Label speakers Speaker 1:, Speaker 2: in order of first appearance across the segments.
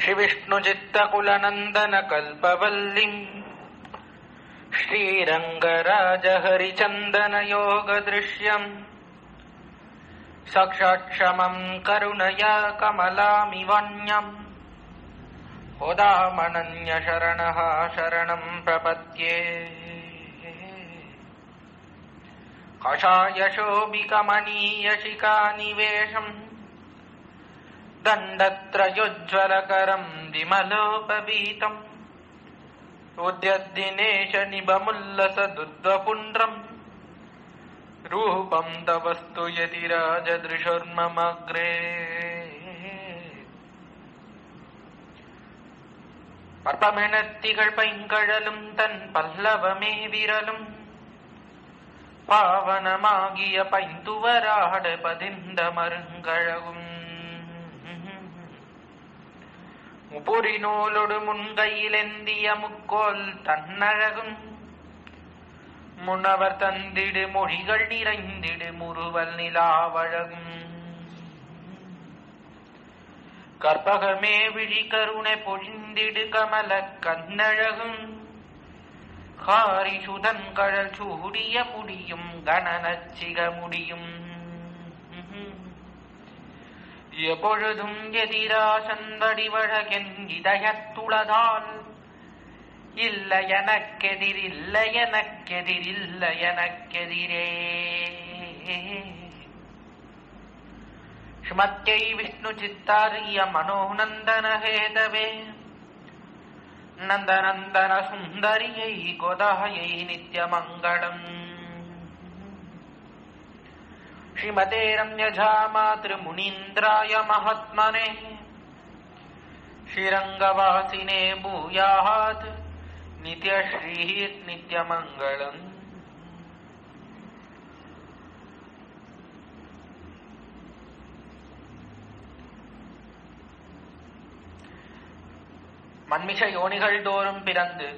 Speaker 1: श्रीविष्णुचित्तकुलनन्दनकल्पवल्लीं श्रीरङ्गराजहरिचन्दनयोगदृश्यम् साक्षात्क्षमं करुणया कमलामिवन्यम् होदामनन्यशरणः शरणं प्रपद्ये। कषायशोभिकमनीयशिखानिवेशम् दण्डत्रयोज्ज्वलकरं विमलोपवीतम् उद्यद्दिनेशनिभमुल्लसदुद्वपुण्ड्रम् रूपं तवस्तु यतिराजदृशोर्ममग्रे। பற்பமெனத்திகள் பைங்கழலும் தன் பல்லவமே விரலும் பாவனமாகிய பைந்துவராட பதிந்த மருங்கழகும் முப்புரி நூலொடு முன்கையிலெந்திய முக்கோல் தன்னழகும் முன்னவர் தந்திடு மொழிகள் நிறைந்திடு முறுவல் நிலாவழகும் கற்பகமே விழி கருணை பொழிந்திடு கமல கண்ணழகும் காரிசுதன் கழல் சூடிய முடியும் கணனச்சிக முடியும் எப்பொழுதும் எதிராசன் வடிவழகென் இதயத்துளதால் இல்ல எனக்கெதிரில்ல எனக்கெதிரில்ல எனக்கெதிரே. ஸ்ரீமத்யை விஷ்ணு சித்தாரிய மனோநந்தன ஹேதவே நந்தநந்தன சுந்தரியை கோதாயை நித்யமங்களம். ஸ்ரீமதே ரம்யஜா மாத்ருமுனீந்திராய மகாத்மனே ஸ்ரீரங்கவாசினே பூயாத் நித்யஸ்ரீர் நித்யமங்களம். மன்மிஷ யோனிகள் தோறும் பிறந்து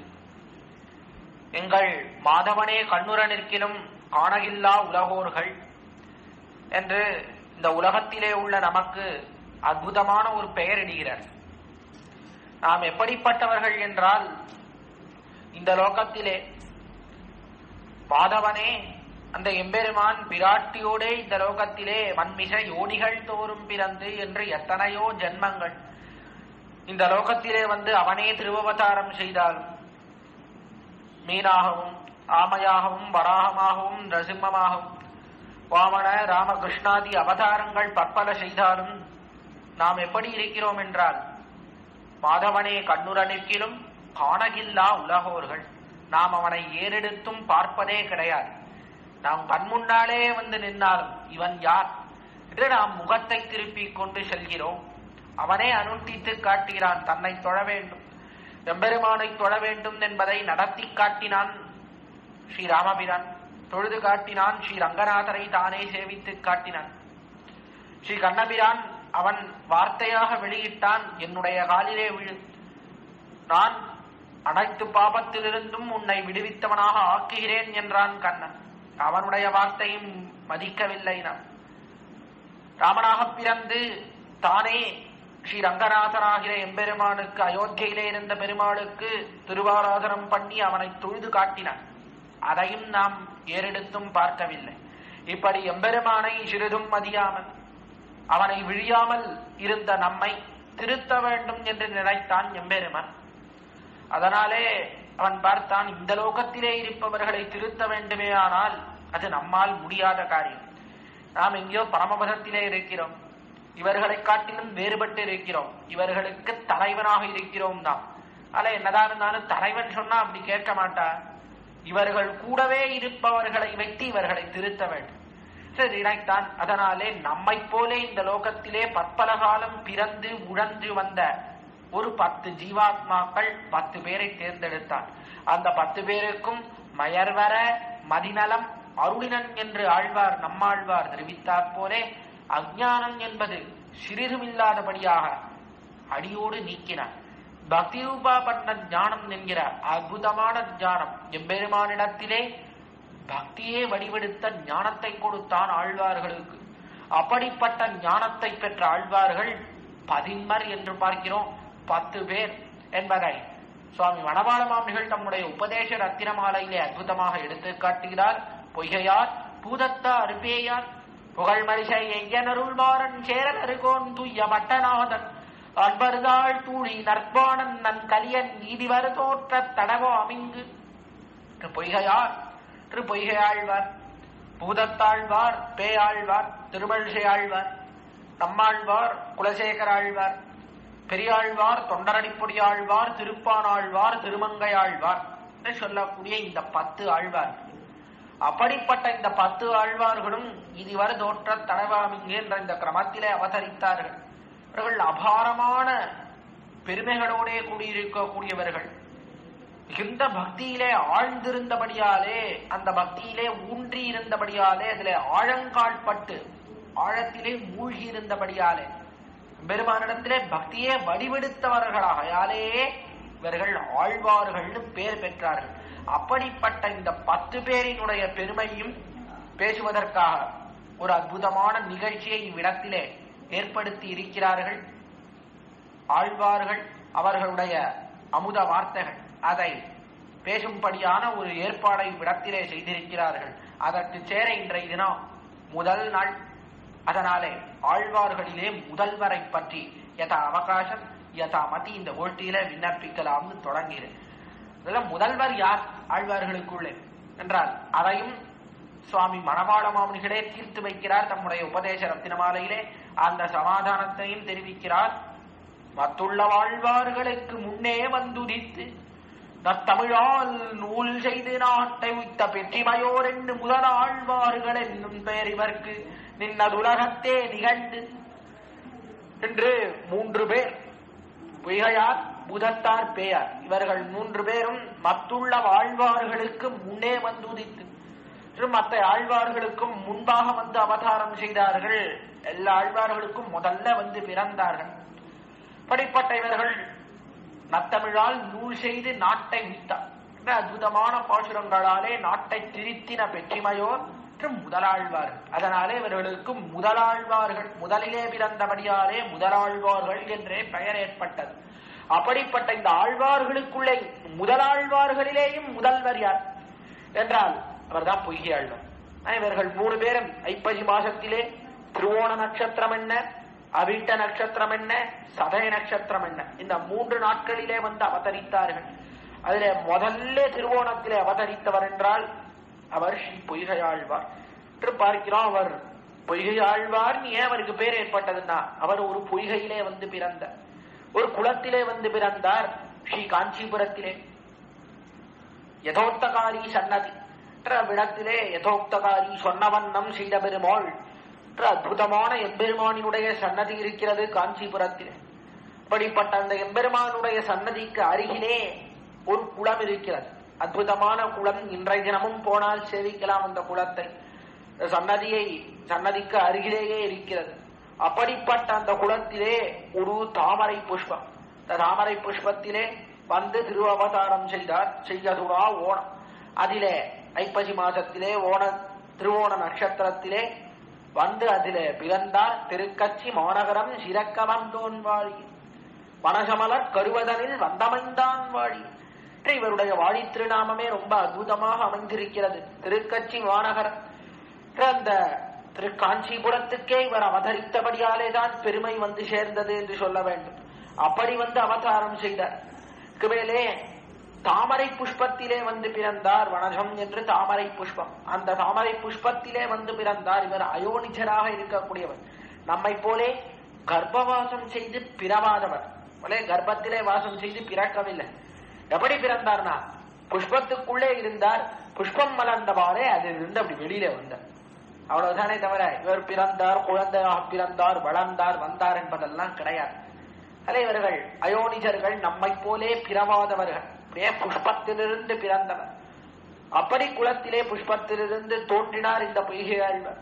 Speaker 1: எங்கள் மாதவனே கண்ணுற நிற்கிலும் காணகில்லா உலகோர்கள் என்று இந்த உலகத்திலே உள்ள நமக்கு அற்புதமான ஒரு பெயர் இடுகிறார். நாம் எப்படிப்பட்டவர்கள் என்றால், இந்த லோகத்திலே மாதவனே அந்த எம்பெருமான் பிராட்டியோடே இந்த லோகத்திலே மன்மிஷ யோனிகள் தோறும் பிறந்து என்று எத்தனையோ ஜென்மங்கள் இந்த லோகத்திலே வந்து அவனே திருவவதாரம் செய்தாலும் மீனாகவும் ஆமையாகவும் வராகமாகவும் நரசிம்மமாகவும் வாமன ராமகிருஷ்ணாதி அவதாரங்கள் பற்பல செய்தாலும் நாம் எப்படி இருக்கிறோம் என்றால், மாதவனே கண்ணுற நிற்கிலும் காணகில்லா உலகோர்கள். நாம் அவனை ஏறெடுத்தும் பார்ப்பதே கிடையாது. நாம் கண்முன்னாலே வந்து நின்னாலும் இவன் யார் என்று நாம் முகத்தை திருப்பிக் கொண்டு செல்கிறோம். அவனே அனுஷ்டித்து காட்டுகிறான். தன்னை தொழ வேண்டும், எம்பெருமானை தொழ வேண்டும் என்பதை நடத்தி காட்டினான் ஸ்ரீராமபிரான். தொழுது காட்டினான். ஸ்ரீ ரங்கநாதரை தானே சேவித்து காட்டினான். ஸ்ரீ கண்ணபிரான் அவன் வார்த்தையாக வெளியிட்டான், என்னுடைய காலிலே விழு, நான் அனைத்து பாபத்திலிருந்தும் உன்னை விடுவித்தவனாக ஆக்குகிறேன் என்றான் கண்ணன். அவனுடைய வார்த்தையும் மதிக்கவில்லை. நாம் ராமனாக பிறந்து தானே ஸ்ரீ ரங்கநாதனாகிற எம்பெருமானுக்கு அயோத்தியிலே இருந்த பெருமாளுக்கு திருவாராதனம் பண்ணி அவனை தொழுது காட்டினான். அதையும் நாம் ஏறெடுத்தும் பார்க்கவில்லை. இப்படி எம்பெருமானை சிறிதும் மதியாமல் அவனை விழியாமல் இருந்த நம்மை திருத்த வேண்டும் என்று நினைத்தான் எம்பெருமான். அதனாலே அவன் பார்த்தான், இந்த லோகத்திலே இருப்பவர்களை திருத்த வேண்டுமே, ஆனால் அது நம்மால் முடியாத காரியம். நாம் எங்கேயோ பரமபதத்திலே இருக்கிறோம். இவர்களை காட்டிலும் வேறுபட்டு இருக்கிறோம். இவர்களுக்கு தலைவனாக இருக்கிறோம் நாம். அல்ல என்னதான் இருந்தாலும் தலைவன் சொன்னா அப்படி கேட்க மாட்டார். இவர்கள் கூடவே இருப்பவர்களை வைத்து இவர்களை திருத்த வேண்டும் நினைத்தான். அதனாலே நம்மை போலே இந்த லோகத்திலே பற்பல காலம் பிறந்து உழன்று வந்த ஒரு 10 ஜீவாத்மாக்கள் 10 பேரை தேர்ந்தெடுத்தான். அந்த 10 பேருக்கும் மயர்வர மதிநலம் அருளினன் என்று ஆழ்வார் நம்மாழ்வார் தெரிவித்தாற் போலே அஞ்ஞானம் என்பது சிறிதுமில்லாதபடியாக அடியோடு நீக்கினார். பக்தி ரூபா பண்ண ஞானம் என்கிற அற்புதமான ஞானம் எம்பெருமானிடத்திலே பக்தியே வடிவெடுத்த ஞானத்தை கொடுத்தான் ஆழ்வார்களுக்கு. அப்படிப்பட்ட ஞானத்தை பெற்ற ஆழ்வார்கள் 10 என்று பார்க்கிறோம். 10 பேர் என்பதை சுவாமி மணவாள மாமுனிகள் தம்முடைய உபதேச ரத்தினமாலையிலே அற்புதமாக எடுத்து காட்டுகிறார். பொய்கையார் பூதத்தார் பேயார் புகழ்மரிசை ஐயனருள்வாரன் சேரல் அருகோன் துய்ய பட்டநாதன் அன்பர்தாள் தூளி நற்பானன் நன் கலியன் நீதிவர் தோற்ற தடவோ அமிங்கு. பொய்கையார் பொய்கையாழ்வார், பூதத்தாழ்வார், பேயாழ்வார், திருமழிசை ஆழ்வார், நம்மாழ்வார், குலசேகர ஆழ்வார், பெரியாழ்வார், தொண்டரடிப்பொடியாழ்வார், திருப்பானாழ்வார், திருமங்கையாழ்வார் என்று சொல்லக்கூடிய இந்த 10 ஆழ்வார். அப்படிப்பட்ட இந்த 10 ஆழ்வார்களும் இதுவரை தோற்ற தடவாமிங்கு என்ற இந்த கிரமத்திலே அவதரித்தார்கள். அவர்கள் அபாரமான பெருமைகளோடே கூடியிருக்கக்கூடியவர்கள். மிகுந்த பக்தியிலே ஆழ்ந்திருந்தபடியாலே, அந்த பக்தியிலே ஊன்றி இருந்தபடியாலே, அதிலே ஆழங்கால்பட்டு ஆழத்திலே மூழ்கி இருந்தபடியாலே, பெருமானிடத்திலே பக்தியே வடிவெடுத்தவர்களாகையாலே இவர்கள் ஆழ்வார்கள்னு பேர் பெற்றார்கள். அப்படிப்பட்ட இந்த 10 பேரினுடைய பெருமையும் பேசுவதற்காக ஒரு அற்புதமான நிகழ்ச்சியை இவ்விடத்திலே ஏற்படுத்தி இருக்கிறார்கள். ஆழ்வார்கள் அவர்களுடைய அமுத வார்த்தைகள் அதை பேசும்படியான ஒரு ஏற்பாடை இவ்விடத்திலே செய்திருக்கிறார்கள். அதற்கு சேர இன்றைய தினம் முதல் நாள். அதனாலே ஆழ்வார்களிலே முதல்வரை பற்றி யதா அவகாசம் யதா மதி இந்த போட்டியில விண்ணப்பிக்கலாம்னு தொடங்கிறேன். இதெல்லாம் முதல்வர் யார் ஆழ்வார்களுக்குள்ளே என்றால் அதையும் சுவாமி மணவாள மாமுனிகளே தீர்த்து வைக்கிறார் தம்முடைய உபதேச ரத்தினமாலையிலே. அந்த சமாதானத்தையும் தெரிவிக்கிறார். மத்துள்ள வாழ்வார்களுக்கு முன்னே வந்துதித்து நத்தமிழால் நூல் செய்து நாட்டை உய்த்த பெற்றிமையோர் என்று முதல் ஆழ்வார்கள் என்னும் பெயர் இவர்க்கு நின்னதுலகத்தே நிகழ்ந்து என்று 3 பேர், பொய்கையார், பூதத்தார், பேயார், இவர்கள் 3 பேரும் மத்துள்ள வாழ்வார்களுக்கு முன்னே வந்துதித்து மற்ற ஆழ்வார்களுக்கும் முன்பாக வந்து அவதாரம் செய்தார்கள். எல்லா ஆழ்வார்களுக்கும் முதல்ல வந்து பிறந்தார்கள். படிப்பட்ட இவர்கள் நத்தமிழால் நூல் செய்து நாட்டை உய்த்தார் என்ற அற்புதமான பாசுரங்களாலே நாட்டை திருத்தின பெற்றிமையோர் முதலாழ்வார்கள். அதனாலே இவர்களுக்கு முதலாழ்வார்கள், முதலிலே பிறந்தபடியாலே முதலாழ்வார்கள் என்றே பெயர் ஏற்பட்டது. அப்படிப்பட்ட இந்த ஆழ்வார்களுக்குள்ளே முதலாழ்வார்களிலேயும் முதல்வர் யார் என்றால் அவர்தான் பொய்கை ஆழ்வார். இவர்கள் 3 பேரும் ஐப்பசி மாசத்திலே திருவோண நட்சத்திரம் என்ன, அவிட்ட நட்சத்திரம் என்ன, சதய நட்சத்திரம் என்ன, இந்த 3 நாட்களிலே வந்து அவதரித்தார்கள். அதிலே முதல்ல திருவோணத்திலே அவதரித்தவர் என்றால் அவர் ஸ்ரீ பொய்கை ஆழ்வார் என்று பார்க்கிறோம். அவர் பொய்கை ஆழ்வார் ஏன் அவருக்கு பேர் ஏற்பட்டதுன்னா அவர் ஒரு பொய்கையிலே வந்து பிறந்த ஒரு குளத்திலே வந்து பிறந்தார். ஸ்ரீ காஞ்சிபுரத்திலே யதோக்தகாரி சன்னதி என்ற விடத்திலே யதோக்தகாரி சொன்னவண்ணம் செய்த பெருமாள் என்ற அற்புதமான எம்பெருமானினுடைய சன்னதி இருக்கிறது காஞ்சிபுரத்திலே. அப்படிப்பட்ட அந்த எம்பெருமானுடைய சன்னதிக்கு அருகிலே ஒரு குளம் இருக்கிறது. அற்புதமான குளம். இன்றைய தினமும் போனால் சேவிக்கலாம் அந்த குளத்தை. சன்னதிக்கு அருகிலேயே இருக்கிறது. அப்படிப்பட்ட அந்த குளத்திலே ஒரு தாமரை புஷ்பம். இந்த தாமரை புஷ்பத்திலே வந்து திருவவதாரம் செய்தார். செய்யதுரா ஓணம். அதிலே ஐப்பசி மாசத்திலே திருவோண நட்சத்திரத்திலே வந்து அதிலே பிறந்தார். திருக்கச்சி மாநகரம் சிறக்க வந்தோன் வாழி மனசமலர் கருவதனில் வந்தமைந்தான் வாழி. இவருடைய வாழி திருநாமமே ரொம்ப அற்புதமாக அமைந்திருக்கிறது. திருக்கச்சி மாநகரம் அந்த திரு காஞ்சிபுரத்துக்கே இவர் அவதரித்தபடியாலேதான் பெருமை வந்து சேர்ந்தது என்று சொல்ல வேண்டும். அப்படி வந்து அவதாரம் செய்தார். மேலே தாமரை புஷ்பத்திலே வந்து பிறந்தார். வனஜம் என்று தாமரை புஷ்பம். அந்த தாமரை புஷ்பத்திலே வந்து பிறந்தார். இவர் அயோனிஜராக இருக்கக்கூடியவர். நம்மை போலே கர்ப்பவாசம் செய்து பிறவாதவர். கர்ப்பத்திலே வாசம் செய்து பிறக்கவில்லை. எப்படி பிறந்தார்னா புஷ்பத்துக்குள்ளே இருந்தார். புஷ்பம் மலர்ந்தவாறே அதிலிருந்து அப்படி வெளியில வந்தார். அவ்வளவுதானே தவிர இவர் பிறந்தார், குழந்தையாக பிறந்தார், வளர்ந்தார், வந்தார் என்பதெல்லாம் கிடையாது. இவர்கள் அயோனிஜர்கள், நம்மை போலே பிறவாதவர்கள். அப்படியே புஷ்பத்திலிருந்து பிறந்தவர். அப்படி குளத்திலே புஷ்பத்திலிருந்து தோன்றினார் இந்த பொய்கை ஆழ்வார்.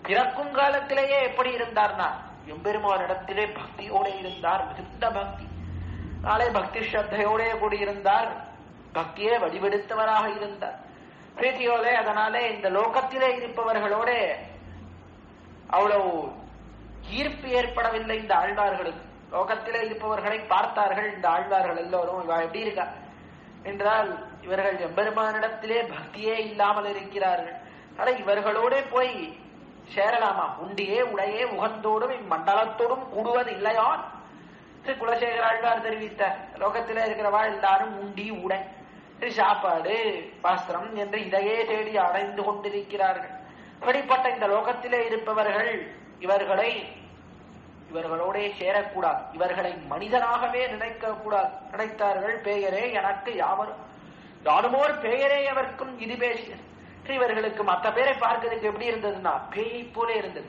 Speaker 1: பிறக்கும் காலத்திலேயே எப்படி இருந்தார்னா எம்பெருமானிடத்திலே பக்தியோடு இருந்தார். மிகுந்த பக்தி. நாளை பக்தி ஸ்ரத்தையோடே கூடியிருந்தார். பக்தியே வடிவெடுத்தவராக இருந்தார். பிரீத்தியோலே. அதனாலே இந்த லோகத்திலே இருப்பவர்களோட அவ்வளவு ஈர்ப்பு ஏற்படவில்லை இந்த ஆழ்வார்களுக்கு. லோகத்திலே இருப்பவர்களை பார்த்தார்கள் இந்த ஆழ்வார்கள் எல்லோரும். இவ எப்படி இருக்கா என்றால் இவர்கள் எம்பெருமானிடத்திலே பக்தியே இல்லாமல் இருக்கிறார்கள். ஆனா இவர்களோட போய் சேரலாமா? உண்டியே உடையே உகந்தோடும் இம்மண்டலத்தோடும் கூடுவது இல்லையான் குலசேகர ஆழ்வார் தெரிவித்தார். லோகத்திலே இருக்கிறவா எல்லாரும் உண்டி உடை சாப்பாடு பாஸ்திரம் என்று இதையே தேடி அடைந்து கொண்டிருக்கிறார்கள். அப்படிப்பட்ட இந்த லோகத்திலே இருப்பவர்கள் இவர்களோட சேரக்கூடாது, இவர்களை மனிதனாகவே நினைக்க கூடாது. நினைத்தார்கள் பெயரே எனக்கு யாருமோர் பெயரே அவருக்கும் இது பேசிய. இவர்களுக்கு மற்ற பேரை பார்க்கிறதுக்கு எப்படி இருந்ததுன்னா பேயை போல இருந்தது.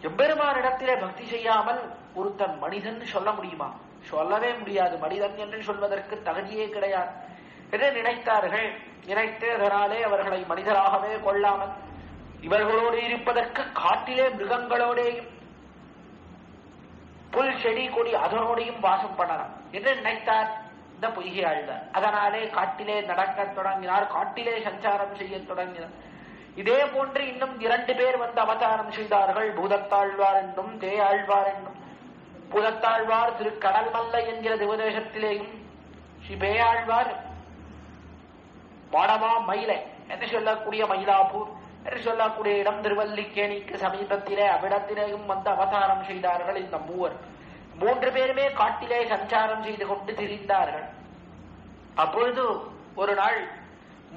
Speaker 1: எம்பெருமானிடத்திலே பக்தி செய்யாமல் ஒருத்தன் மனிதன் சொல்ல முடியுமா? சொல்லவே முடியாது. மனிதன் என்று சொல்வதற்கு தகுதியே கிடையாது என்று நினைத்தார்கள். நினைத்து அதனாலே அவர்களை மனிதராகவே கொள்ளாமல் இவர்களோடு இருப்பதற்கு காட்டிலே மிருகங்களோடையும் புல் செடி கொடி அதனோடையும் வாசம் பண்ணலாம் என்று நினைத்தார் இந்த பொய்கை ஆழ்வார். அதனாலே காட்டிலே நடக்க தொடங்கினார், காட்டிலே சஞ்சாரம் செய்ய தொடங்கினார். இதே போன்று இன்னும் 2 பேர் வந்து அவதாரம் செய்தார்கள். பூதத்தாழ்வார் என்னும் தேயாழ்வார் என்னும். பூதத்தாழ்வார் திரு கடல் மல்லை என்கிற திவதேசத்திலேயும், ஸ்ரீ பேயாழ்வார் வாடமா மயிலை என்று சொல்லக்கூடிய மயிலாப்பூர் என்று சொல்லக்கூடிய இடம் திருவல்லிக்கேணிக்கு சமீபத்திலே அவ்விடத்திலேயும் வந்து அவதாரம் செய்தார்கள். இந்த 3 பேருமே காட்டிலே சஞ்சாரம் செய்து கொண்டு திரிந்தார்கள். அப்பொழுது ஒரு நாள்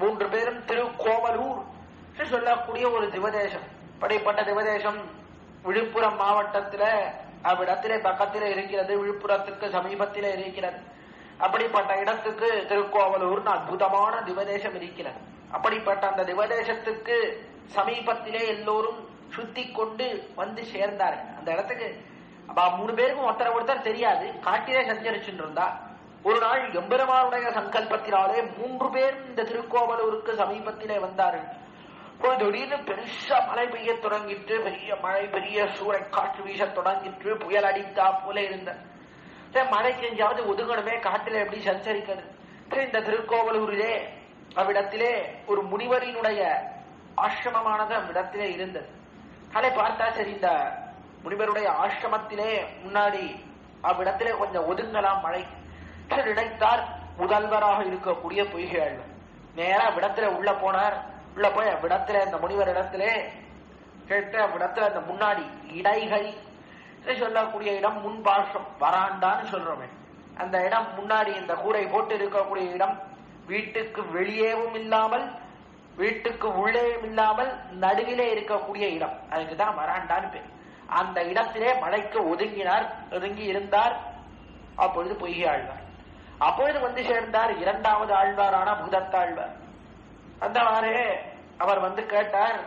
Speaker 1: 3 பேரும் திருக்கோவலூர் என்று சொல்லக்கூடிய ஒரு திவதேசம், படிப்பட்ட திவதேசம் விழுப்புரம் மாவட்டத்தில அவ்விடத்திலே பக்கத்திலே இருக்கிறது, விழுப்புரத்துக்கு சமீபத்திலே இருக்கிறது. அப்படிப்பட்ட இடத்துக்கு திருக்கோவலூர் அற்புதமான திவதேசம் இருக்கிறது. அப்படிப்பட்ட அந்த திவதேசத்துக்கு சமீபத்திலே எல்லோரும் சுத்தி கொண்டு வந்து சேர்ந்தார்கள். அந்த இடத்துக்கு 3 பேருக்கும் ஒருத்தர் தெரியாது, காட்டிலே சஞ்சரிச்சுட்டு இருந்தா. ஒரு நாள் எம்பெருமானுடைய சங்கல்பத்தினாலே 3 பேரும் இந்த திருக்கோவலூருக்கு சமீபத்திலே வந்தார்கள். திடீர்னு பெருசா மழை பெய்ய தொடங்கிட்டு, பெரிய மழை, பெரிய சூறை காற்று வீச தொடங்கிட்டு, புயல் அடித்தா போல இருந்த மழை செஞ்சாவது ஒதுங்கணுமே, காட்டில எப்படி சஞ்சரிக்கிறது? இந்த திருக்கோவலூரிலே அவ்விடத்திலே ஒரு முனிவரினுடைய ஆசிரமமானது அவ்விடத்திலே இருந்தது. அதை பார்த்தா சரி, இந்த முனிவருடைய ஆசிரமத்திலே முன்னாடி அவ்விடத்திலே கொஞ்சம் ஒதுங்கலாம் மழை நினைத்தார். முதல்வராக இருக்கக்கூடிய பொய்கை ஆழ்வார் நேரா அவ்விடத்திலே உள்ள போனார். உள்ள போய் அவ்விடத்திலே இந்த முனிவர் இடத்திலே கேட்டு, அவ்விடத்துல அந்த முன்னாடி இடைகை சொல்லக்கூடிய இடம், முன்பாஷம் வராண்டான்னு சொல்றோமே, அந்த இடம் முன்னாடி இந்த கூரை போட்டு இருக்கக்கூடிய இடம், வீட்டுக்கு வெளியேவும் இல்லாமல் வீட்டுக்கு உள்ளேயும் இல்லாமல் நடுவிலே இருக்கக்கூடிய இடம், அதுக்குதான் வராண்டான்னு பேர். அந்த இடத்திலே மழைக்கு ஒதுங்கி இருந்தார். அப்பொழுது பொய்கை ஆழ்வார். அப்பொழுது வந்து சேர்ந்தார் 2வது ஆழ்வாரான பூதத்தாழ்வார். அந்தவாறே அவர் வந்து கேட்டார்,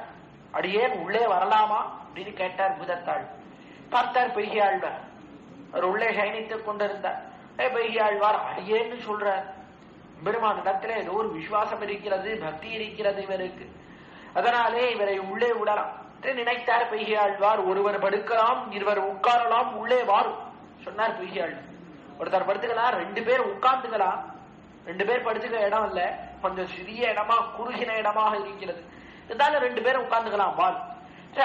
Speaker 1: அடியேன் உள்ளே வரலாமா அப்படின்னு கேட்டார் பூதத்தாள். பார்த்தார் பொய்கை ஆழ்வார், அவர் உள்ளே சயனித்துக் கொண்டிருந்தார். பொய்கை ஆழ்வார் அடியேன்னு சொல்றார். பெருமான் இடத்துல ஏதோ ஒரு விசுவாசம் இருக்கிறது, பக்தி இருக்கிறது இவருக்கு, அதனாலே இவரை உள்ளே விடலாம் நினைத்தார் பொய்கை ஆழ்வார். ஒருவர் படுக்கலாம், 2 உட்காரலாம், உள்ளே வாரும் சொன்னார் பொய்கை ஆழ்வார். ஒருத்தர் படுத்துக்கலாம், 2 பேர் உட்கார்ந்துக்கலாம். 2 பேர் படுத்துக்க இடம் இல்ல, கொஞ்சம் சிறிய இடமா குறுகின இடமாக இருக்கிறது, இருந்தாலும் 2 பேரும் உட்கார்ந்துக்கலாம் வாழ்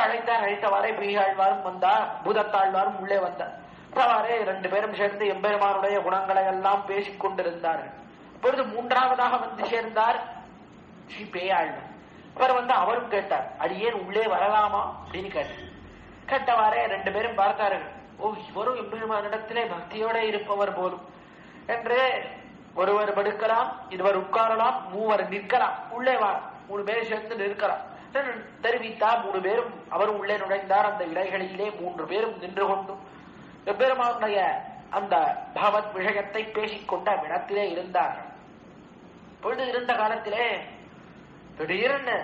Speaker 1: அழைத்தார். அழைத்தவாறே பொய்கை ஆழ்வாரும் வந்தார், பூதத்தாழ்வாரும் உள்ளே வந்தார். அவ்வாறே 2 பேரும் சேர்ந்து எம்பெருமானுடைய குணங்களை எல்லாம் பேசிக் கொண்டிருந்தார்கள். அப்பொழுது 3வதாக வந்து சேர்ந்தார் ஸ்ரீ பேயாழ்வார். அவர் வந்து அவரும் கேட்டார், அடியேன் உள்ளே வரலாமா அப்படின்னு கேட்டார். கேட்டவாறே 2 பேரும் பார்த்தார்கள், ஓ இவரும் எம்பெருமானிடத்திலே பக்தியோட இருப்பவர் போலும் என்று. ஒருவர் படுக்கலாம், 2 உட்காரலாம், 3 நிற்கலாம், உள்ளே வா 3 பேர் சேர்ந்து நிற்கலாம் தெரிவித்தா. 3 பேரும் அவரும் உள்ளே நுழைந்தார். அந்த இடைகளிலே 3 பேரும் நின்று கொண்டும் எம்பெருமானுடைய அந்த பகவத் விஷயத்தை பேசிக்கொண்ட இடத்திலே இருந்தார்கள். பொழுது இருந்த காலத்திலே திடீர்னு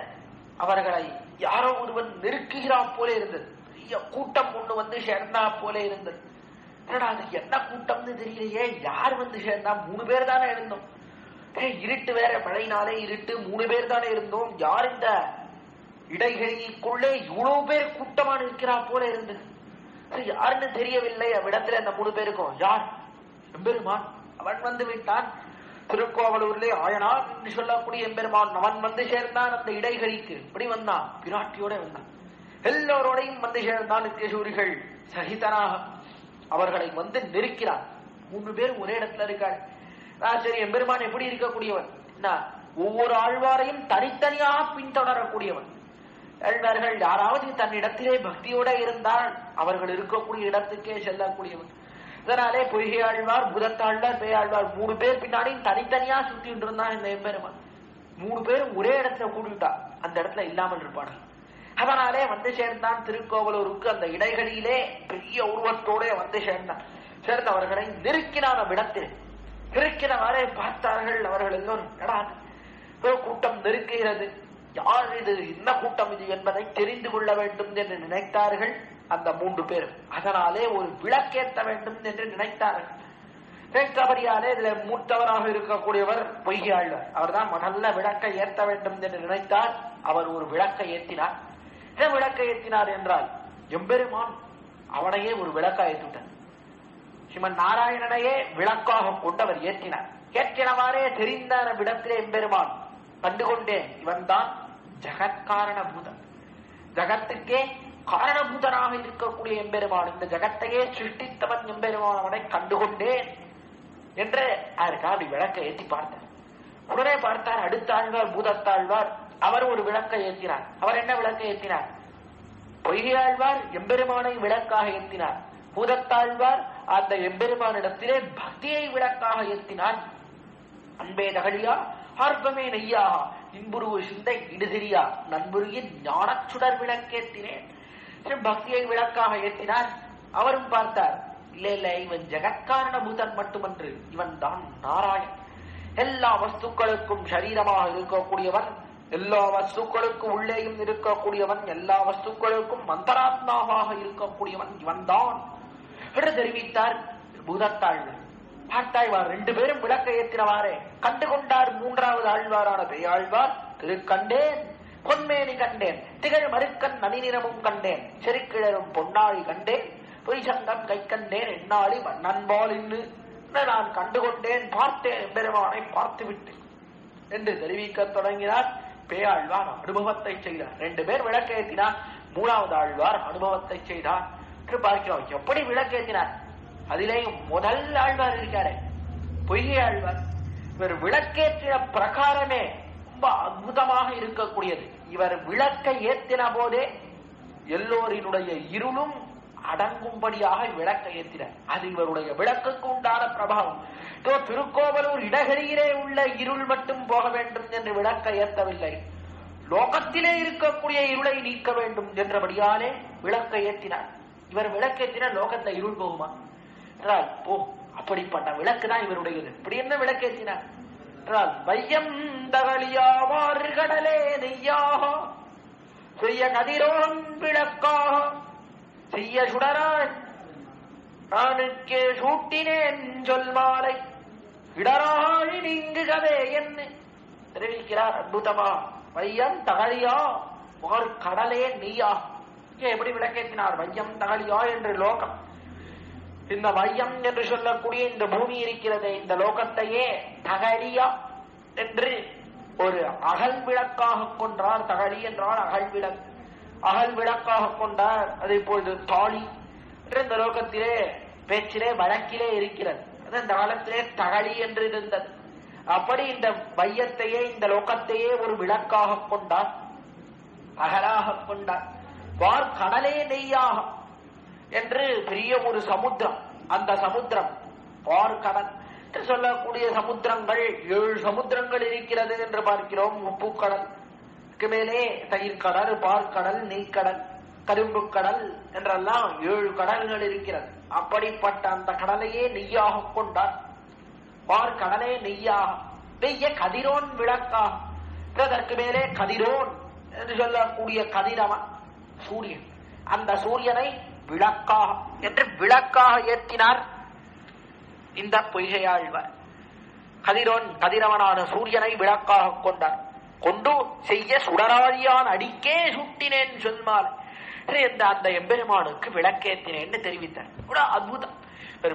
Speaker 1: அவர்களை யாரோ ஒருவன் நெருக்குகிறா போல இருந்தது. பெரிய கூட்டம் ஒண்ணு வந்து சேர்ந்தா போல இருந்தது. அது என்ன கூட்டம்னு தெரியலையே, யார் வந்து சேர்ந்தா? 3 பேர் தானே இருந்தோம். இருட்டு வேற, மழையினாலே இருட்டு, 3 பேர் தானே இருந்தோம். யார் இந்த இடைகளுக்குள்ளே இவ்வளவு பேர் கூட்டமா நிற்கிறா போல இருந்தது. யாருன்னு தெரியவில்லை. அவ்விடத்துல அந்த 3 பேருக்கும் யார்? எம்பெருமான். அவன் வந்து விட்டான். திருக்கோவலூர்லே ஆயனார் என்று சொல்லக்கூடிய எம்பெருமான் அவன் வந்து சேர்ந்தான். அந்த இடைகளிக்கு இப்படி வந்தான், பிராட்டியோட வந்தான். எல்லோரோடையும் வந்து சேர்ந்தான் நித்தியசூரிகள் சகிதனாக. அவர்களை வந்து நெருக்கிறார். 3 பேரும் ஒரே இடத்துல இருக்காரு. சரி, எம்பெருமான் எப்படி இருக்கக்கூடியவன்? ஒவ்வொரு ஆழ்வாரையும் தனித்தனியாக பின்தொடரக்கூடியவன். ஆழ்வார்கள் யாராவது தன்னிடத்திலே பக்தியோட இருந்தால் அவர்கள் இருக்கக்கூடிய இடத்துக்கே செல்லக்கூடியவன். இதனாலே பொய்கை ஆழ்வார், பூதத்தாழ்வார், பேயாழ்வார் 3 பேர் பின்னாடியும் தனித்தனியா சுத்திட்டு இருந்தான் இந்த எம்பெருமான். 3 பேரும் ஒரே இடத்துல கூடிவிட்டா அந்த இடத்துல இல்லாமல் இருப்பார்கள். அதனாலே வந்து சேர்ந்தான் திருக்கோவலூருக்கு. அந்த இடைகளிலே பெரிய உருவத்தோட வந்து சேர்ந்த அவர்களை நெருக்கினான். அவ்விடத்தில் நெருக்கினவாறே பார்த்தார்கள் அவர்கள் எல்லோரும். கூட்டம் நெருக்குகிறது, யார் இது, என்ன கூட்டம் இது என்பதை தெரிந்து கொள்ள வேண்டும் என்று நினைத்தார்கள் அந்த 3 பேரும். அதனாலே ஒரு விளக்கேற்ற வேண்டும் என்று நினைத்தார்கள். நினைத்தபடியாலே இதுல மூத்தவராக இருக்கக்கூடியவர் பொய்கை ஆழ்வார். அவர் தான் முதல்ல விளக்கை ஏற்ற வேண்டும் என்று நினைத்தார். அவர் ஒரு விளக்கை ஏற்றினார். என்ன விளக்கை ஏற்றினார் என்றால், எம்பெருமான் அவனையே ஒரு விளக்கா ஏற்றிட்டார். ஸ்ரீமன் நாராயணனையே விளக்காக கொண்டு அவர் ஏற்றினார். ஏற்றினவாறே தெரிந்த விடத்திலே எம்பெருமான் கண்டுகொண்டேன், இவன் தான் ஜகத்காரண பூதன், ஜகத்துக்கே காரணபூதனாக இருக்கக்கூடிய எம்பெருமான், இந்த ஜகத்தையே சிருஷ்டித்தவன் எம்பெருமான், அவனை கண்டுகொண்டேன் என்று அதற்காக அப்படி விளக்கை ஏற்றி பார்த்தார். உடனே பார்த்தார் அடுத்த ஆழ்வார் பூதத்தாழ்வார், அவர் ஒரு விளக்கை ஏற்றினார். அவர் என்ன விளக்கை ஏற்றினார்? பொய்கை ஆழ்வார் எம்பெருமானை விளக்காக ஏற்றினார். பூதத்தாழ்வார் அந்த எம்பெருமானிடத்திலே பக்தியை விளக்காக ஏற்றினார். அன்பே தகழியா ஆர்வமே நெய்யாக இன்புருவு சிந்தை இடுதிரியா நண்புருகின் ஞானச் சுடர் விளக்கேற்றினேன். பக்தியை விளக்காக ஏற்றினார். அவரும் பார்த்தார், இல்ல இல்ல, இவன் ஜெகத்காரண பூதன் மட்டுமன்று, இவன் தான் நாராயணன், எல்லா வஸ்துக்களுக்கும் சரீரமாக இருக்கக்கூடியவன், எல்லா வஸ்துக்களுக்கும் உள்ளேயும் இருக்கக்கூடியவன், எல்லா வஸ்துக்களுக்கும் மந்தராத்மாவாக இருக்கக்கூடியவன் இவன் தான் என்று தெரிவித்தார் பூதத்தாழ்வார். பார்த்தாழ்வார் 2 பேரும் விளக்க ஏற்றினவாறே கண்டுகொண்டார். 3வது ஆழ்வாரான பெயாழ்வார், திருக்கண்டேன் பொன்மேனி கண்டேன், திகழ் மறுக்கண் நனிநிறமும் கண்டேன், செருக்கிழரும் பொன்னாழி கண்டேன், பொய்சங்கம் கை கண்டேன், என்னாளி நண்பால் இன்னு நான் கண்டுகொண்டேன், பார்த்தேன், எம்பெருமானை பார்த்து விட்டேன் என்று தெரிவிக்க தொடங்கினார். பேயாழ்வார் அனுபவத்தை செய்தார். 2 பேர் விளக்கேற்றினார். 3வது ஆழ்வார் அனுபவத்தை செய்தார் என்று பார்க்கிறோம். எப்படி விளக்கேற்றினார்? அதிலேயும் முதல் ஆழ்வார் இருக்காரு பொய்கை ஆழ்வார். இவர் விளக்கேற்றின பிரகாரமே ரொம்ப அற்புதமாக இருக்கக்கூடியது. இவர் விளக்கை ஏற்றின போதே எல்லோரினுடைய இருளும் அடங்கும்படியாக விளக்கை ஏற்றினார். அது இவருடைய விளக்குக்கு உண்டான பிரபாவம். திருக்கோவலூர் இடகரியிலே உள்ள இருள் மட்டும் போக வேண்டும் என்று விளக்கை ஏற்றவில்லை, லோகத்திலே இருக்கக்கூடிய இருளை நீக்க வேண்டும் என்றபடியாலே விளக்கை ஏற்றினார். இவர் விளக்கேற்றின லோகத்துல இருள் போகுமா என்றால் போ, அப்படிப்பட்ட விளக்கு தான் இவருடையது. இப்படி என்ன விளக்கேற்றினார் என்றால், வையம் தகழியாவார்கடலே நெய்யாக செய்ய கதிரோன் விளக்காக செய்ய சுடராய் நானுக்கே சூட்டினேன் சொல் மாலை இடராழி நீங்குகவே என்று தெரிவிக்கிறார். அற்புதமா, வையம் தகழியா வார் கடலே நெய்யா. எப்படி விளக்கேற்றினார்? வையம் தகழியா என்று லோகம், இந்த வையம் என்று சொல்லக்கூடிய இந்த பூமி இருக்கிறது, இந்த லோகத்தையே தகழியா என்று ஒரு அகல் விளக்காக கொண்டார். தகழி என்றால் அகல் விளக்கு, அகல் விளக்காக கொண்டார். அதே போது தாலி என்று இந்த லோகத்திலே பேச்சிலே வழக்கிலே இருக்கிறது. அது இந்த காலத்திலே தகழி என்று இருந்தது. அப்படி இந்த வையத்தையே இந்த லோகத்தையே ஒரு விளக்காக கொண்டார், அகலாக கொண்டார். வார் கடலே நெய்யாக என்று பெரிய ஒரு சமுத்திரம், அந்த சமுத்திரம் பார்க்கடல் என்று சொல்லக்கூடிய சமுத்திரங்கள் 7 சமுத்திரங்கள் இருக்கிறது என்று பார்க்கிறோம். உப்பு கடல் மேலே தயிர் கடல், பார்க்கடல், நெய்க்கடல், கரும்பு கடல் என்றெல்லாம் 7 கடல்கள் இருக்கிறது. அப்படிப்பட்ட அந்த கடலையே நெய்யாக கொண்டார். பார்க்கடலே நெய்யாக, நெய்ய கதிரோன் விளக்காக, அதற்கு மேலே கதிரோன் என்று சொல்லக்கூடிய கதிரவன் சூரியன், அந்த சூரியனை விளக்காக என்று விளக்காக ஏற்றினார் இந்த பொய்கை ஆழ்வார். கதிரோன் கதிரவனான சூரியனை விளக்காக கொண்டார். கொண்டு செய்ய சுடராழியான் அடிக்கே சுட்டினேன் சொல்மால் என்ற அந்த எம்பெருமானுக்கு விளக்கேற்றினேன்னு தெரிவித்தார். கூட அற்புதம்.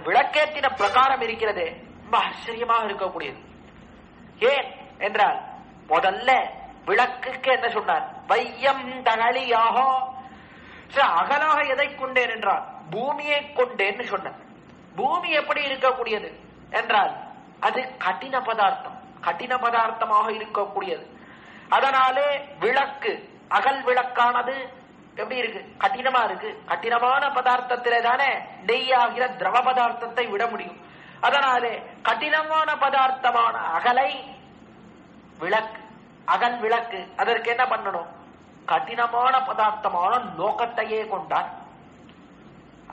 Speaker 1: விளக்கேற்றின பிரகாரம் இருக்கிறதே ரொம்ப ஆச்சரியமாக இருக்கக்கூடியது. ஏன் என்றால், முதல்ல விளக்குக்கு என்ன சொன்னார்? வையம் தகழியாக, அகலாக எதை கொண்டேன் என்றால் பூமியை கொண்டேன்னு சொன்ன. பூமி எப்படி இருக்கக்கூடியது என்றால் அது கடின பதார்த்தம், கடின பதார்த்தமாக இருக்கக்கூடியது. அதனாலே விளக்கு, அகல் விளக்கானது எப்படி இருக்கு? கடினமா இருக்கு. கடினமான பதார்த்தத்திலே தானே நெய் ஆகிற திரவ பதார்த்தத்தை விட முடியும். அதனாலே கடினமான பதார்த்தமான அகலை விளக்கு, அகல் விளக்கு, அதற்கு என்ன பண்ணணும்? கடினமான பதார்த்தமான லோகத்தையே கொண்டார்.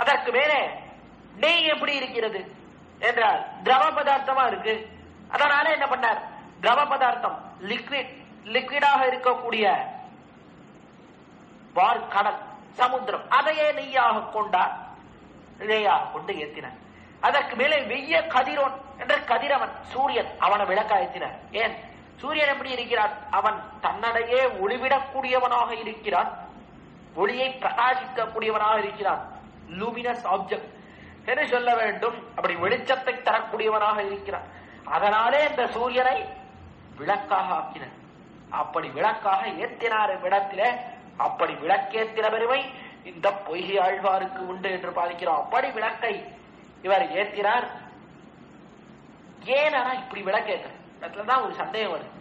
Speaker 1: அதற்கு மேலே நெய் எப்படி இருக்கிறது என்றால் திரவ பதார்த்தமா இருக்கு. அதனால என்ன பண்ணார்? திரவ பதார்த்தம், லிக்விடாக இருக்கக்கூடிய கடல், சமுத்திரம், அதையே நெய்யாக கொண்டார், நெய்யாக கொண்டு ஏத்தினார். அதற்கு மேலே வெய்ய கதிரோன் என்ற கதிரவன், சூரியன், அவனை விளக்கா ஏத்தினார். ஏன்? சூரியன் எப்படி இருக்கிறான்? அவன் தன்னடையே ஒளிவிடக்கூடியவனாக இருக்கிறான், ஒளியை பிரகாசிக்கக்கூடியவனாக இருக்கிறான். லூமினஸ் ஆப்ஜெக்ட் என்று சொல்ல வேண்டும். அப்படி வெளிச்சத்தை தரக்கூடியவனாக இருக்கிறான். அதனாலே இந்த சூரியனை விளக்காக ஆக்கினார். அப்படி விளக்காக ஏற்றினார் இடத்திலே. அப்படி விளக்கேற்றின பெருமை இந்த பொய்கை ஆழ்வாருக்கு உண்டு என்று பாதிக்கிறோம். அப்படி விளக்கை இவர் ஏற்றினார். ஏன்னா இப்படி விளக்கேற்றதான் ஒரு சந்தேகம் வருது.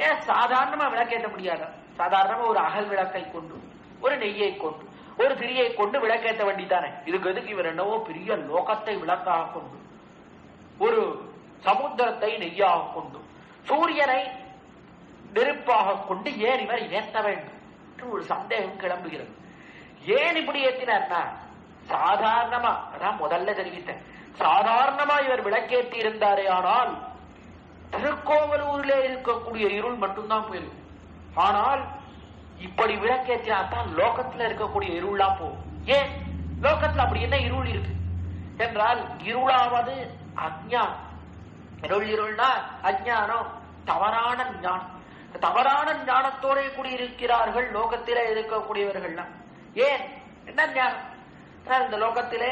Speaker 1: ஏன் சாதாரணமா விளக்கேற்ற முடியாத? சாதாரணமா ஒரு அகல் விளக்கை கொண்டு, ஒரு நெய்யை கொண்டு, ஒரு திரியை கொண்டு விளக்கேற்ற வேண்டித்தானே. இதுக்கு எதுக்கு இவர் என்னவோ பெரிய லோகத்தை விளக்காக கொண்டு, ஒரு சமுத்திரத்தை நெய்யாக கொண்டு, சூரியனை நெருப்பாக கொண்டு ஏன் இவர் ஏற்ற வேண்டும் என்று ஒரு சந்தேகம் கிளம்புகிறது. ஏன் இப்படி ஏற்றினார்னா, சாதாரணமா, அதான் முதல்ல தெரிவித்தேன், சாதாரணமா இவர் விளக்கேற்றி இருந்தாரே ஆனால் திருக்கோவலூரிலே இருக்கக்கூடிய இருள் மட்டும்தான் போயிருக்கு. ஆனால் இப்படி விளக்கேற்றினால்தான் லோகத்துல இருக்கக்கூடிய இருள்லாம் போகும். ஏன்? லோகத்துல அப்படி என்ன இருள் இருக்கு என்றால், இருளாவது அஞ்ஞானம். இருள்னா அஞ்ஞானம், தவறான ஞானம். தவறான ஞானத்தோட கூடியிருக்கிறார்கள் லோகத்திலே இருக்கக்கூடியவர்கள்லாம். ஏன்? என்ன ஞானம்? இந்த லோகத்திலே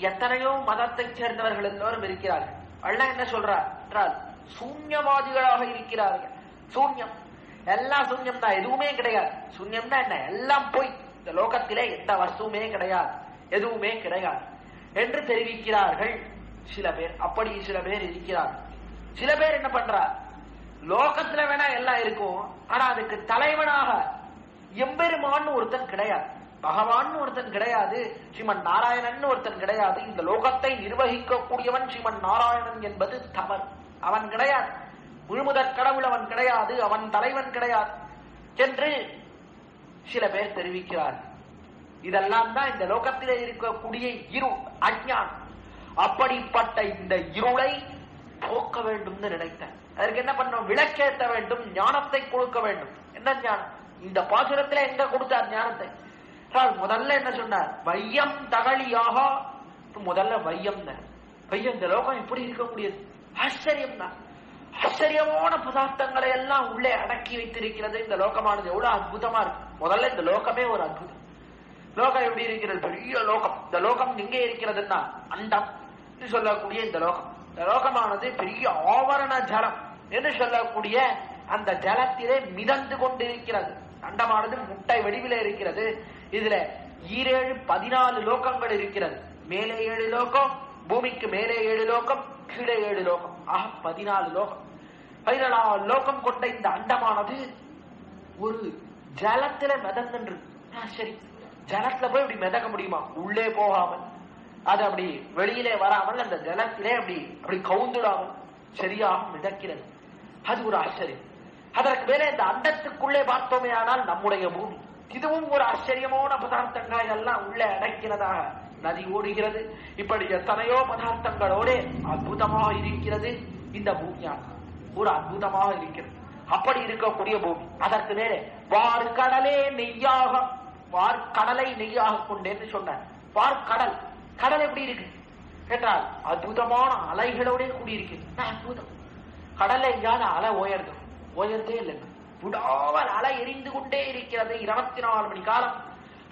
Speaker 1: எத்தனையோ மதத்தை சேர்ந்தவர்கள் எல்லோரும் இருக்கிறார்கள். அல்ல என்ன சொல்றார் என்றால், சூன்யவாதிகளாக இருக்கிறார்கள். சூன்யம், எல்லாம் சூன்யம் தான், எதுவுமே கிடையாது. சூன்யம்னா என்ன? எல்லாம் போய், இந்த லோகத்திலே எந்த வஸ்துவுமே கிடையாது, எதுவுமே கிடையாது என்று தெரிவிக்கிறார்கள் சில பேர். அப்படி சில பேர் இருக்கிறார்கள். சில பேர் என்ன பண்றார்? லோகத்துல வேணா எல்லாம் இருக்கும், ஆனா அதுக்கு தலைவனாக எம்பெருமான்னு ஒருத்தன் கிடையாது, பகவான் ஒருத்தன் கிடையாது, ஸ்ரீமன் நாராயணன் ஒருத்தன் கிடையாது. இந்த லோகத்தை நிர்வகிக்க கூடியவன் ஸ்ரீமன் நாராயணன் என்பது தவறு. அவன் கிடையாது, முழுமுதற் கடவுள் அவன் கிடையாது, அவன் தலைவன் கிடையாது என்று சில பேர் தெரிவிக்கிறார். இதெல்லாம் தான் இந்த லோகத்திலே இருக்கக்கூடிய இருள், அஞ்ஞானம். அப்படிப்பட்ட இந்த இருளை போக்க வேண்டும் நினைத்தேன். அதற்கு என்ன பண்ணோம்? விளக்கேற்ற வேண்டும், ஞானத்தை கொடுக்க வேண்டும். என்ன ஞானம்? இந்த பாசுரத்திலே எங்க கொடுத்தார் ஞானத்தை? முதல்ல என்ன சொன்னார்? வையம் தகழியாக. முதல்ல வையம் தான். வையம், இந்த லோகம் எப்படி இருக்கக்கூடியது? ஆச்சரியம் தான். ஆச்சரியமான பதார்த்தங்களை எல்லாம் உள்ளே அடக்கி வைத்திருக்கிறது இந்த லோகமானது. எவ்வளவு அற்புதமா இருக்கு. முதல்ல இந்த லோகமே ஒரு அற்புதம். லோகம் எப்படி இருக்கிறது? பெரிய லோகம். இந்த லோகம் எங்கே இருக்கிறதுன்னா அண்டம் என்று சொல்லக்கூடிய இந்த லோகம். இந்த லோகமானது பெரிய ஆவரண ஜலம் என்று சொல்லக்கூடிய அந்த ஜலத்திலே மிதந்து கொண்டிருக்கிறது. அண்டமானது முட்டை வடிவிலே இருக்கிறது. இதுல 14 லோகங்கள் இருக்கிறது. மேலே 7 லோகம், பூமிக்கு மேலே 7 லோகம், கீழே 7 லோகம், ஆக 14 லோகம். 14 லோகம் கொண்ட இந்த அண்டமானது ஒரு ஜலத்தில மிதந்து. சரி, ஜலத்துல போய் இப்படி மிதக்க முடியுமா? உள்ளே போகாமல், அது அப்படி வெளியிலே வராமல் அந்த ஜலத்திலே அப்படி அப்படி கவுந்துடாமல் சரியாக மிதக்கிறது. அது ஒரு ஆச்சரியம். அதற்கு மேலே இந்த அண்டத்துக்குள்ளே பார்த்தோமே ஆனால் நம்முடைய பூமி, இதுவும் ஒரு ஆச்சரியமான பதார்த்தங்களை எல்லாம் உள்ளே அடக்கிறதாக நதி ஓடுகிறது. இப்படி எத்தனையோ பதார்த்தங்களோடு அற்புதமாக இருக்கிறது இந்த பூமியாக, ஒரு அற்புதமாக இருக்கிறது. அப்படி இருக்கக்கூடிய பூமி. அதற்கு மேலே வார்கடலே நெய்யாக, வார்கடலை நெய்யாக கொண்டேன்னு சொன்னார். வார்கடல், கடல் எப்படி இருக்கு என்றால் அற்புதமான அலைகளோட கூடியிருக்கு. அற்புதம். கடல்ல எங்காவது அலை ஓயர்தே இல்லைங்க. விடாமல் அலை எரிந்து கொண்டே இருக்கிறது. 24 மணி காலம்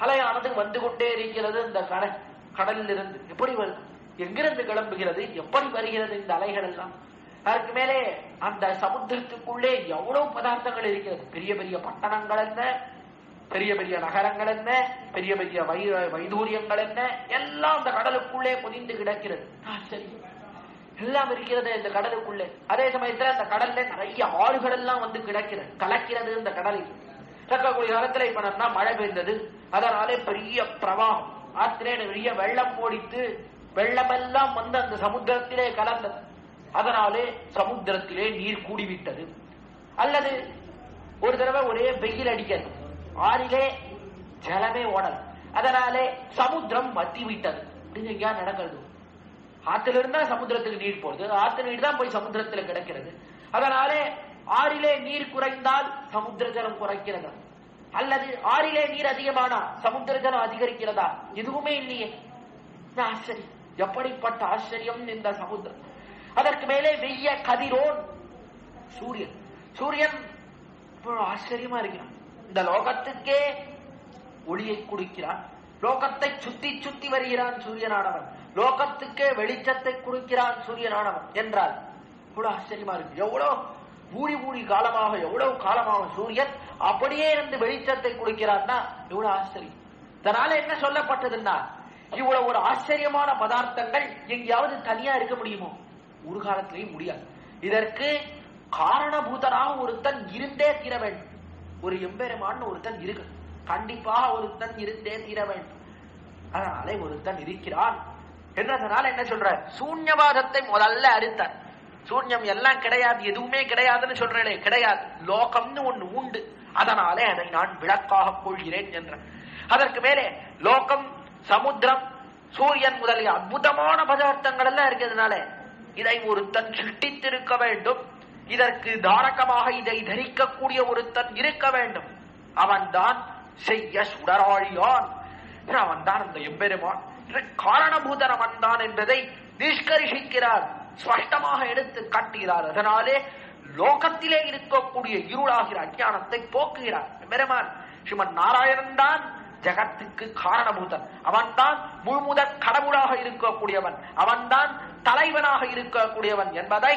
Speaker 1: அலையானது வந்து கொண்டே இருக்கிறது. இந்த கடலில் இருந்து எப்படி வருது? எங்கிருந்து கிளம்புகிறது? எப்படி வருகிறது இந்த அலைகள் எல்லாம்? அதற்கு மேலே அந்த சமுத்திரத்துக்குள்ளே எவ்வளவு பதார்த்தங்கள் இருக்கிறது. பெரிய பெரிய பட்டணங்கள் என்ன, பெரிய பெரிய நகரங்கள் என்ன, பெரிய பெரிய வைதூரியங்கள் என்ன, எல்லாம் அந்த கடலுக்குள்ளே பொதிந்து கிடக்கிறது. சரி, எல்லாம் இருக்கிறது இந்த கடலுக்குள்ளே. அதே சமயத்துல அந்த கடல்ல நிறைய ஆறுகள் எல்லாம் வந்து கிடக்கிறது, கலக்கிறது. இந்த கடலில் இருக்கக்கூடிய காலத்துல இப்ப நம்ம மழை பெய்ந்தது, அதனாலே பெரிய பிரவாகம், ஆத்திரே நிறைய வெள்ளம் ஓடித்து, வெள்ளமெல்லாம் வந்து அந்த சமுத்திரத்திலே கலந்தது. அதனாலே சமுத்திரத்திலே நீர் கூடிவிட்டது. அல்லது ஒரு தடவை ஒரே வெயில் அடிக்கிறது, ஆறிலே ஜலமே ஓடல், அதனாலே சமுத்திரம் வத்தி விட்டது. அப்படின்னு எங்கேயா நடக்கிறது? ஆத்துல இருந்தா சமுத்திரத்துக்கு நீர் போகுது, ஆத்து நீர் தான் போய் சமுத்திரத்தில் கிடக்கிறது. அதனாலே ஆறிலே நீர் குறைந்தால் சமுத்திர ஜலம் குறைக்கிறதா? அல்லது ஆறிலே நீர் அதிகமானா சமுத்திர ஜலம் அதிகரிக்கிறதா? எதுவுமே இல்லையே. ஆச்சரியம், எப்படிப்பட்ட ஆச்சரியம் இந்த சமுத்திரம். அதற்கு மேலே வெய்ய கதிரோன் சூரியன். சூரியன் ஆச்சரியமா இருக்கிறான். இந்த லோகத்துக்கே ஒளியை கொடுக்கிறான், லோகத்தை சுத்தி சுத்தி வருகிறான் சூரியனானவன், லோகத்துக்கே வெளிச்சத்தை கொடுக்கிறான் சூரியனானவன் என்றால் இவ்வளவு ஆச்சரியமா இருக்கு. எவ்வளவு ஊழி காலமாக, எவ்வளவு காலமாக சூரியன் அப்படியே இருந்து வெளிச்சத்தை கொடுக்கிறான்னா எவ்வளவு ஆச்சரியம். இதனால என்ன சொல்லப்பட்டதுன்னா, இவ்வளவு ஒரு ஆச்சரியமான பதார்த்தங்கள் எங்கேயாவது தனியா இருக்க முடியுமோ? ஒரு காலத்திலேயும் முடியாது. இதற்கு காரணபூதனாக ஒருத்தன் இருந்தே தீர வேண்டும். ஒரு எம்பெருமான் ஒருத்தன் இருக்கு, கண்டிப்பாக ஒருத்தன் இருந்தே தீர வேண்டும். அதனாலே ஒருத்தன் இருக்கிறான் என்றதுனால என்ன சொல்ற, சூன்யவாதத்தை முதல்ல அறுத்தார். சூன்யம் எல்லாம் கிடையாது, எதுவுமே கிடையாதுன்னு சொல்றே, கிடையாது, லோகம்னு ஒண்ணு உண்டு, அதனாலே அதை நான் விளக்காக கொள்கிறேன் என்ற. அதற்கு மேலே லோகம், சமுத்திரம், சூரியன் முதலிய அற்புதமான பதார்த்தங்கள் எல்லாம் இருக்கிறதுனால இதை ஒருத்தன் சிருஷ்டித்திருக்க வேண்டும். இதற்கு தாரகமாக இதை தரிக்கக்கூடிய ஒருத்தன் இருக்க வேண்டும். அவன் தான் செய்ய சுடராழியான், அவன் தான் அந்த எம்பெருமான், காரணபூதன் அவன் தான் என்பதை நிஷ்கரிசிக்கிறார், ஸ்பஷ்டமாக எடுத்து காட்டுகிறார். அதனாலே லோகத்திலே இருக்கக்கூடிய இருளாகிற அஞ்ஞானத்தை போக்குகிறார் எம்பெருமான். ஸ்ரீமன் நாராயணன் தான் ஜகத்துக்கு காரணபூதன், அவன் தான் முழுமுதற் கடவுளாக இருக்கக்கூடியவன், அவன் தான் தலைவனாக இருக்கக்கூடியவன் என்பதை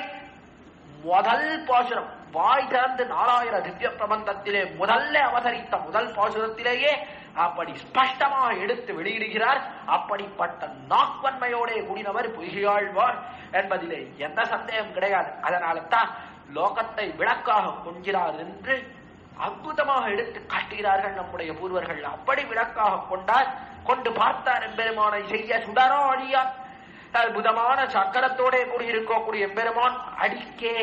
Speaker 1: முதல் பாசுரம் வாய் திறந்து 4000 திவ்ய பிரபந்தத்திலே முதல்ல அவதரித்த முதல் பாசுரத்திலேயே அப்படி ஸ்பஷ்டமாக எடுத்து வெளியிடுகிறார். அப்படிப்பட்ட நாக்வன்மையோட கூடினவர் பொய்கையாழ்வார் என்பதிலே எந்த சந்தேகம் கிடையாது. அதனால தான் லோகத்தை விளக்காக கொள்கிறார் என்று அற்புதமாக எடுத்து காட்டுகிறார்கள் நம்முடைய பூர்வர்கள். அப்படி விளக்காக கொண்டு பார்த்தார் எம்பெருமானை. செய்ய சுடரோ அழியார், அற்புதமான சக்கரத்தோட கூடியிருக்கக்கூடிய எம்பெருமான் அடிக்கே.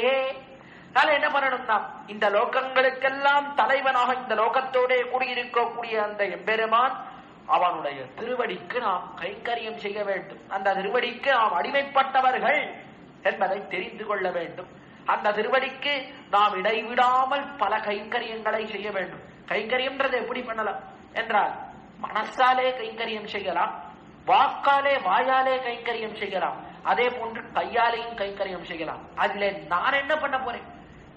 Speaker 1: அதனால என்ன பண்ணணும்னா, இந்த லோகங்களுக்கெல்லாம் தலைவனாக இந்த லோகத்தோட கூடியிருக்கக்கூடிய அந்த எம்பெருமான் அவனுடைய திருவடிக்கு நாம் கைங்கரியம் செய்ய வேண்டும். அந்த திருவடிக்கு நாம் அடிமைப்பட்டவர்கள் என்பதை தெரிந்து கொள்ள வேண்டும். அந்த திருவடிக்கு நாம் இடைவிடாமல் பல கைங்கரியங்களை செய்ய வேண்டும். கைங்கரியம்ன்றது எப்படி பண்ணலாம் என்றால், மனசாலே கைங்கரியம் செய்யலாம், வாக்காலே வாயாலே கைங்கரியம் செய்யலாம், அதே போன்று கையாலேயும் கைங்கரியம் செய்யலாம். அதுல நான் என்ன பண்ண போறேன்?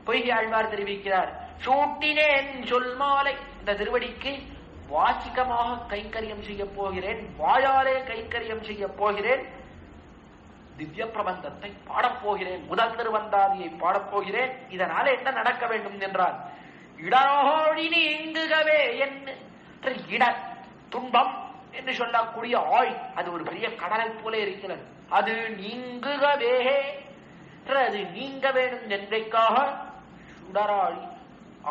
Speaker 1: பொய்கை ஆழ்வார் தெரிவிக்கிறார், சூட்டினேன் சொல் மாலை, இந்த திருவடிக்கு வாச்சிகமாக கைங்கரியம் செய்ய போகிறேன், வாயாலே கைங்கரியம் செய்ய போகிறேன், திவ்ய பிரபந்தத்தை பாடப்போகிறேன், முதல் திருவந்தாதியை பாடப்போகிறேன். இதனால என்ன நடக்க வேண்டும் என்றால், இடரோழி நீங்குகவே என்று இடர் துன்பம் என்று சொல்லக்கூடிய ஆழ், அது ஒரு பெரிய கடலை போல இருக்கிறது, அது நீங்குகவே, அது நீங்க வேண்டும் என்றைக்காக சுடராழி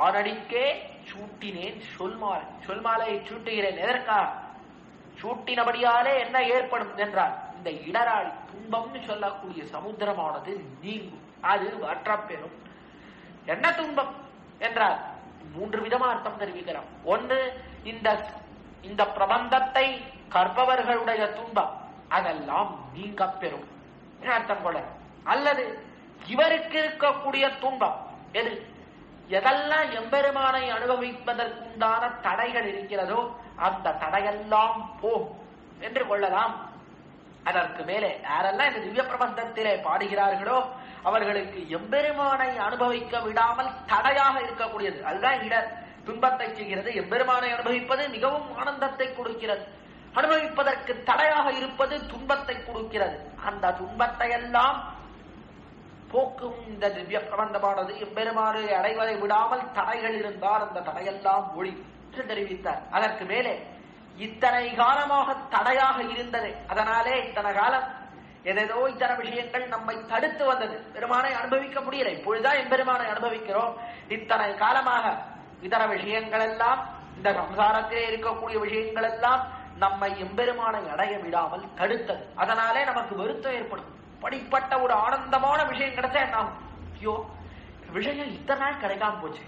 Speaker 1: ஆனடிக்கே சூட்டினேன் சொல்மாலை, சொல்மாலையை சூட்டுகிறேன். எதற்காக? சூட்டினபடியாலே என்ன ஏற்படும் என்றால், இந்த இடராழி துன்பம்னு சொல்லக்கூடிய சமுத்திரமானது நீங்கும், அது வற்றப்பெறும். என்ன துன்பம் என்றால் 3 விதமா அர்த்தம் தெரிவிக்கலாம். ஒன்று, இந்த பிரபந்தத்தை கற்பவர்களுடைய துன்பம் அதெல்லாம் நீங்க பெறும் அர்த்தம் கொள்ள. அல்லது இவருக்கு இருக்கக்கூடிய துன்பம் எது, எதெல்லாம் எம்பெருமானை அனுபவிப்பதற்குண்டான தடைகள் இருக்கிறதோ அந்த தடையெல்லாம் போகும் என்று கொள்ளலாம். அதற்கு மேலே யாரெல்லாம் இந்த திவ்ய பிரபந்தத்திலே பாடுகிறார்களோ அவர்களுக்கு எம்பெருமானை அனுபவிக்க விடாமல் தடையாக இருக்கக்கூடியது, அதுதான் இடர், துன்பத்தை செய்கிறது. எம்பெருமானை அனுபவிப்பது மிகவும் ஆனந்தத்தை கொடுக்கிறது, அனுபவிப்பதற்கு தடையாக இருப்பது துன்பத்தை கொடுக்கிறது. அந்த துன்பத்தை எல்லாம் போக்கும் இந்த திவ்ய பிரபந்தமானது. எம்பெருமானை அடைவதை விடாமல் தடைகள் இருந்தால் அந்த தடையெல்லாம் ஒளி என்று தெரிவித்தார். அதற்கு மேலே இத்தனை காலமாக தடையாக இருந்தது, அதனாலே இத்தனை காலம் ஏதேதோ இத்தனை விஷயங்கள் நம்மை தடுத்து வந்தது, பெருமானை அனுபவிக்க முடியல. இப்பொழுதுதான் எம்பெருமானை அனுபவிக்கிறோம். இத்தனை காலமாக இதர விஷயங்கள் எல்லாம், இந்த சம்சாரத்திலே இருக்கக்கூடிய விஷயங்கள் எல்லாம் நம்மை எம்பெருமானை அடைய விடாமல் தடுத்தது. அதனாலே நமக்கு வருத்தம் ஏற்படும். படிப்பட்ட ஒரு ஆனந்தமான விஷயம் கிடைச்சா என்ன ஆகும்? ஐயோ, விஷயம் இத்தனை நாள் கிடைக்காம போச்சு,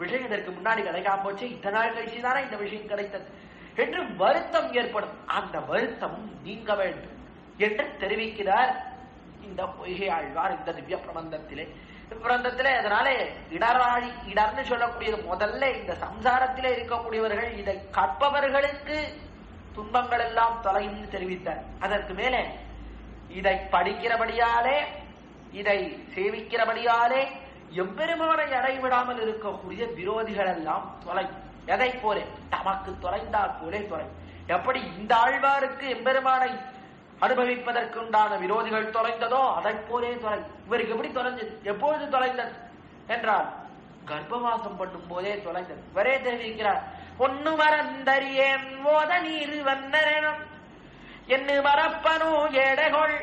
Speaker 1: விஷயம் இதற்கு முன்னாடி கிடைக்காம போச்சு, இத்தனை நாள் கழிச்சுதானே இந்த விஷயம் கிடைத்தது என்று வருத்தம் ஏற்படும். அந்த வருத்தம் நீங்க வேண்டும் என்று தெரிவிக்கிறார் இந்த பொய்கை ஆழ்வார் இந்த திவ்ய பிரபந்தத்திலே. அதனாலே இடர்னு சொல்லக்கூடியது முதல்ல இந்த சம்சாரத்திலே இருக்கக்கூடியவர்கள், இதை கற்பவர்களுக்கு துன்பங்கள் எல்லாம் தொலைன்னு தெரிவித்தார். அதற்கு மேலே இதை படிக்கிறபடியாலே, இதை சேவிக்கிறபடியாலே எம்பெருமானை அடைவிடாமல் இருக்கக்கூடிய விரோதிகள் எல்லாம் தொலை. எதை போலே? தமக்கு தொலைந்தால் போலே தொலை. எப்படி இந்த ஆழ்வாருக்கு எம்பெருமானை அனுபவிப்பதற்கு உண்டான விரோதிகள் தொலைந்ததோ அதை போலே தொலை. இவருக்கு எப்படி தொலைஞ்சது? எப்பொழுது தொலைந்தது என்றால் கர்ப்பவாசம் பண்ணும் போதே தொலைந்தது. இவரே தெரிவிக்கிறார், ஒன்னு மறந்தறியேன் ஓத நீர் வந்தனம் என்று மறப்பனோ ஏடைகொள்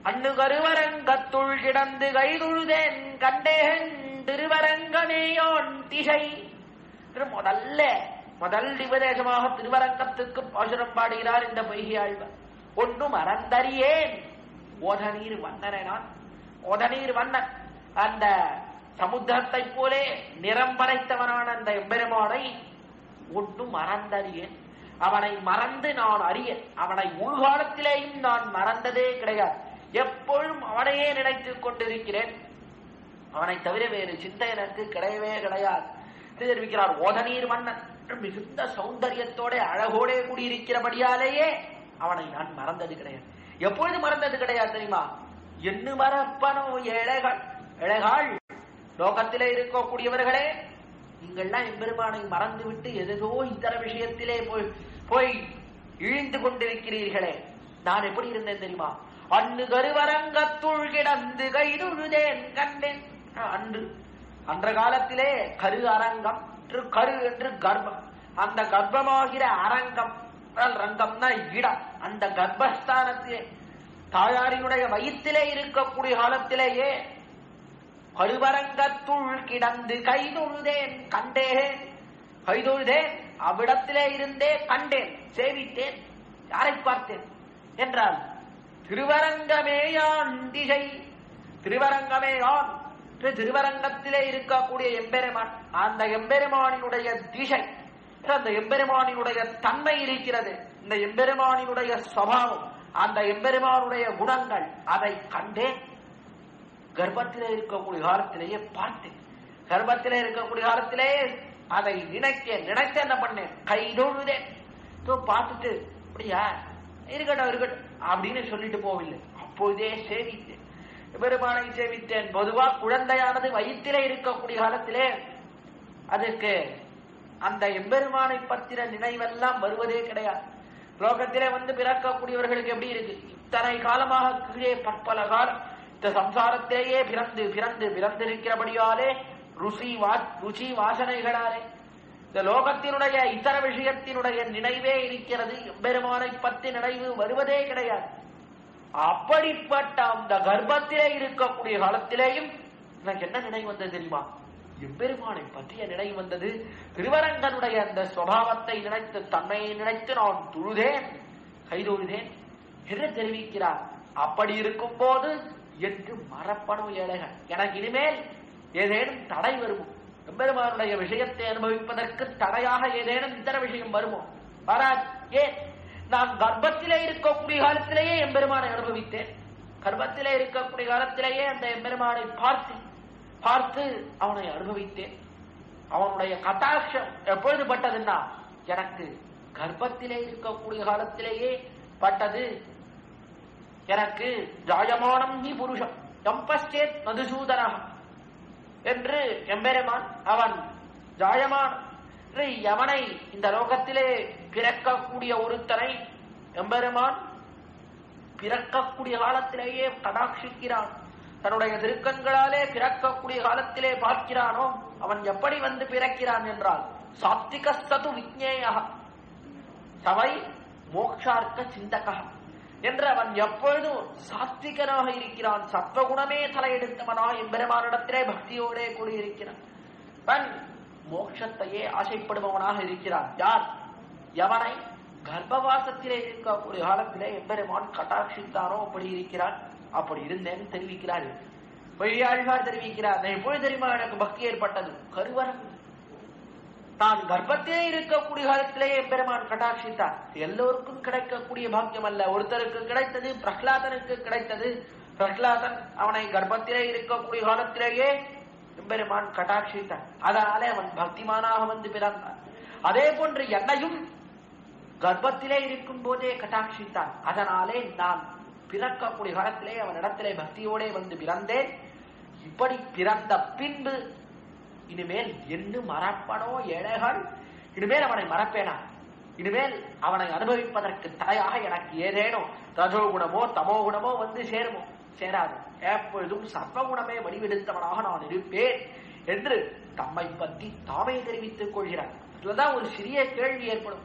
Speaker 1: அண்ணு கருவரங்கத்துள் கிடந்து கைதுழுதேன் கண்டேன் திருவரங்கமேயோன் திசை. முதல் உபதேசமாக திருவரங்கத்துக்கு பாசுரம் பாடுகிறார் இந்த பொய்கை ஆழ்வார். ஒன்று மறந்தறியேன் ஓதநீர் வண்ணனான். ஓதநீர் வண்ணன் அந்த சமுத்திரத்தை போலே நிறம் படைத்தவனான அந்த எம்பெருமானை ஒன்று மறந்தறியேன். அவனை மறந்து நான் அறியேன். அவனை உள்காலத்திலேயும் நான் மறந்ததே கிடையாது. எப்பொழுதும் அவனையே நினைத்துக் கொண்டிருக்கிறேன். அவனை தவிர வேறு சிந்தை எனக்கு கிடையவே கிடையாது தெரிவிக்கிறார். ஓதநீர் மன்னன் மிகுந்த சௌந்தரியத்தோட அழகோடே கூடியிருக்கிறபடியாலேயே அவனை நான் மறந்தது கிடையாது. எப்பொழுது மறந்தது கிடையாது தெரியுமா? என்னு மறப்பனோ ஏழைகள் லோகத்திலே இருக்கக்கூடியவர்களே, நீங்கள்லாம் எம்பெருமானை மறந்து விட்டு எதோ இத்தர விஷயத்திலே போய் இழிந்து கொண்டிருக்கிறீர்களே. நான் எப்படி இருந்தேன் தெரியுமா? அன்று கருவரங்கத்துள் கிடந்து கைதுழுதேன் கண்டேன். அன்ற காலத்திலே கரு அரங்கம், கரு என்று கர்ப்பம், அந்த கர்ப்பமாகிற அரங்கம், ரங்கம்னா இடம், அந்த கர்ப்பஸ்தானத்திலே தாயாரினுடைய வயிற்றிலே இருக்கக்கூடிய காலத்திலேயே கருவரங்கத்துள் கிடந்து கைதொழுதேன் கண்டேன். கைதொழுதேன், அவ்விடத்திலே இருந்தே கண்டேன், சேவித்தேன். யாரை பார்த்தேன் என்றால் திருவரங்கமேயான் திசை. திருவரங்கமேயான், திருவரங்கத்திலே இருக்கக்கூடிய எம்பெருமான், அந்த எம்பெருமானினுடைய திசை, அந்த எம்பெருமானினுடைய தன்மை இருக்கிறது, இந்த எம்பெருமானினுடைய சுபாவம், அந்த எம்பெருமானுடைய குணங்கள், அதை கண்டேன். கர்ப்பத்திலே இருக்கக்கூடிய காலத்திலேயே பார்த்தேன். கர்ப்பத்திலே இருக்கக்கூடிய காலத்திலேயே அதை நினைக்க என்ன பண்ணேன்? கைதொழுதேன். பார்த்துட்டு அப்படியா இருக்கட்டும் அப்படின்னு சொல்லிட்டு போவில்லை. அப்பொழுதே சேவித்தேன், பெருமானை சேவித்தேன். பொதுவா குழந்தையானது வயிற்றிலே இருக்கக்கூடிய காலத்திலே அதுக்கு அந்த எம்பெருமானை பற்றின நினைவெல்லாம் வருவதே கிடையாது. லோகத்திலே பிறக்கக்கூடியவர்களுக்கு எப்படி இருக்கு? இத்தனை காலமாக கீழே பற்பல காலம் இந்த சம்சாரத்திலேயே பிறந்திருக்கிறபடியாலே ருச்சி வாசனைகளாலே இந்த லோகத்தினுடைய இதர விஷயத்தினுடைய நினைவே இருக்கிறது. எம்பெருமானை பற்றி நினைவு வருவதே கிடையாது. அப்படிப்பட்ட அந்த கர்ப்பத்திலே இருக்கக்கூடிய காலத்திலேயும் எனக்கு என்ன நினைவு வந்தது தெரியுமா? எம்பெருமானை பற்றிய நினைவு வந்தது. திருவரங்கனுடைய அந்த சுபாவத்தை நினைத்து, தன்மையை நினைத்து நான் தொழுதேன், கைதொழுதேன் என்று தெரிவிக்கிறார். அப்படி இருக்கும் போது என்று மறப்பனும் ஏழைகள். எனக்கு இனிமேல் ஏதேனும் தடை வருமோ? எம்பெருமானுடைய விஷயத்தை அனுபவிப்பதற்கு தடையாக ஏதேனும் இதர விஷயம் வருமோ? வராது. ஏன்? நான் கர்ப்பத்திலே இருக்கக்கூடிய காலத்திலேயே எம்பெருமானை அனுபவித்தேன். கர்ப்பத்திலே இருக்கக்கூடிய காலத்திலேயே அந்த எம்பெருமானை பார்த்து அவனை அனுபவித்தேன். அவனுடைய கட்டாட்சம் எப்பொழுது பட்டதுன்னா எனக்கு கர்ப்பத்திலே இருக்கக்கூடிய காலத்திலேயே பட்டது. எனக்கு ஜாயமானம் நீ புருஷம் எம்பஸ்டேத் மதுசூதனம் என்று எம்பெருமான் அவன் ஜாயமான் எவனை இந்த லோகத்திலே பிறக்கக்கூடிய ஒருத்தனை எம்பெருமான் பிறக்கக்கூடிய காலத்திலேயே கடாட்சிக்கிறான். தன்னுடைய திருக்கண்களாலே பிறக்கக்கூடிய காலத்திலே பார்க்கிறானோ அவன் எப்படி பிறக்கிறான் என்றால்
Speaker 2: சாத்விக சது விஜ்ஞேய சவை மோக்ஷார்க்க சிந்தக என்று அவன் எப்பொழுதும் சாத்விகனாக இருக்கிறான். சத்வகுணமே தலையெடுத்தவனாக எம்பெருமானிடத்திலே பக்தியோடே கூடியிருக்கிறான். அவன் மோட்சத்தையே ஆசைப்படுபவனாக இருக்கிறான். யார்? எவனை கர்ப்பவாசத்திலே இருக்கக்கூடிய காலத்திலே எம்பெருமான் கட்டாட்சித்தானோ அப்படி இருக்கிறான். அப்படி இருந்தேன்னு தெரிவிக்கிறார். பொய்யாழ்வார் தெரிவிக்கிறார். எப்பொழுது தெரியுமா எனக்கு பக்தி ஏற்பட்டது? கருவரம். தான் கர்ப்பத்திலே இருக்கக்கூடிய காலத்திலே எம்பெருமான் கட்டாட்சித்தான். எல்லோருக்கும் கிடைக்கக்கூடிய பாக்கியம் அல்ல. ஒருத்தருக்கு கிடைத்தது, பிரஹ்லாதனுக்கு கிடைத்தது. பிரஹ்லாதன் அவனை கர்ப்பத்திலே இருக்கக்கூடிய காலத்திலேயே எம்பெருமான் கட்டாட்சித்தான். அதனாலே அவன் பக்திமானாக வந்து பிறந்தான். அதே போன்று என்னையும் கர்ப்பத்திலே இருக்கும் போதே கட்டாட்சித்தான். அதனாலே நான் பிறக்கக்கூடிய காலத்திலே அவன் இடத்திலே பக்தியோடே வந்து பிறந்தேன். இப்படி பிறந்த பின்பு இனிமேல் என்ன மறப்பனோ ஏழைகள்? இனிமேல் அவனை மறப்பேனா? இனிமேல் அவனை அனுபவிப்பதற்கு தடையாக எனக்கு ஏதேனும் ரஜோகுணமோ தமோ குணமோ வந்து சேருமோ? சேராது. எப்பொழுதும் சர்வகுணமே வடிவெடுத்தவனாக நான் இருப்பேன் என்று தம்மை பற்றி தாமே தெரிவித்துக் கொள்கிறார். இதுலதான் ஒரு சிறிய கேள்வி ஏற்படும்.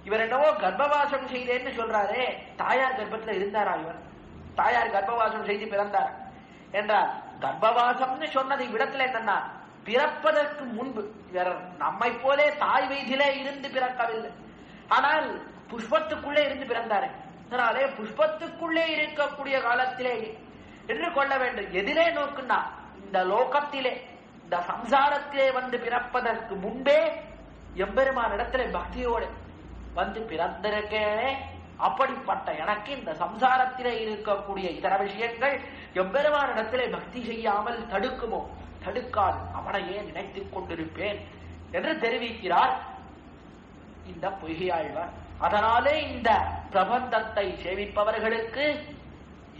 Speaker 2: இவர் என்னவோ கர்ப்பவாசம் செய்தேன்னு சொல்றாரே, தாயார் கர்ப்பத்துல இருந்தாரா? இவர் தாயார் கர்ப்பவாசம் செய்து பிறந்தார் என்றால் கர்ப்பவாசம்னு சொன்னது இவ்விடத்துல என்னன்னா, பிறப்பதற்கு முன்பு இவர் நம்மை போலே தாய் வயிற்றிலே இருந்து பிறக்கவில்லை. ஆனால் புஷ்பத்துக்குள்ளே இருந்து பிறந்தாரு. அதனாலே புஷ்பத்துக்குள்ளே இருக்கக்கூடிய காலத்திலே என்று கொள்ள வேண்டும். எதிலே நோக்குன்னா, இந்த லோகத்திலே இந்த சம்சாரத்திலே வந்து பிறப்பதற்கு முன்பே எம்பெருமான இடத்திலே பக்தியோடு வந்து பிறந்திருக்கேனே, அப்படிப்பட்ட எனக்கு இந்த சம்சாரத்திலே இருக்கக்கூடிய இதர விஷயங்கள் எம்பெருமான இடத்திலே பக்தி செய்யாமல் தடுக்குமோ? தடுக்காது. அவனையே நினைத்துக் கொண்டிருப்பேன் என்று தெரிவிக்கிறார் இந்த பொய்கையாழ்வார். அதனாலே இந்த பிரபந்தத்தை சேவிப்பவர்களுக்கு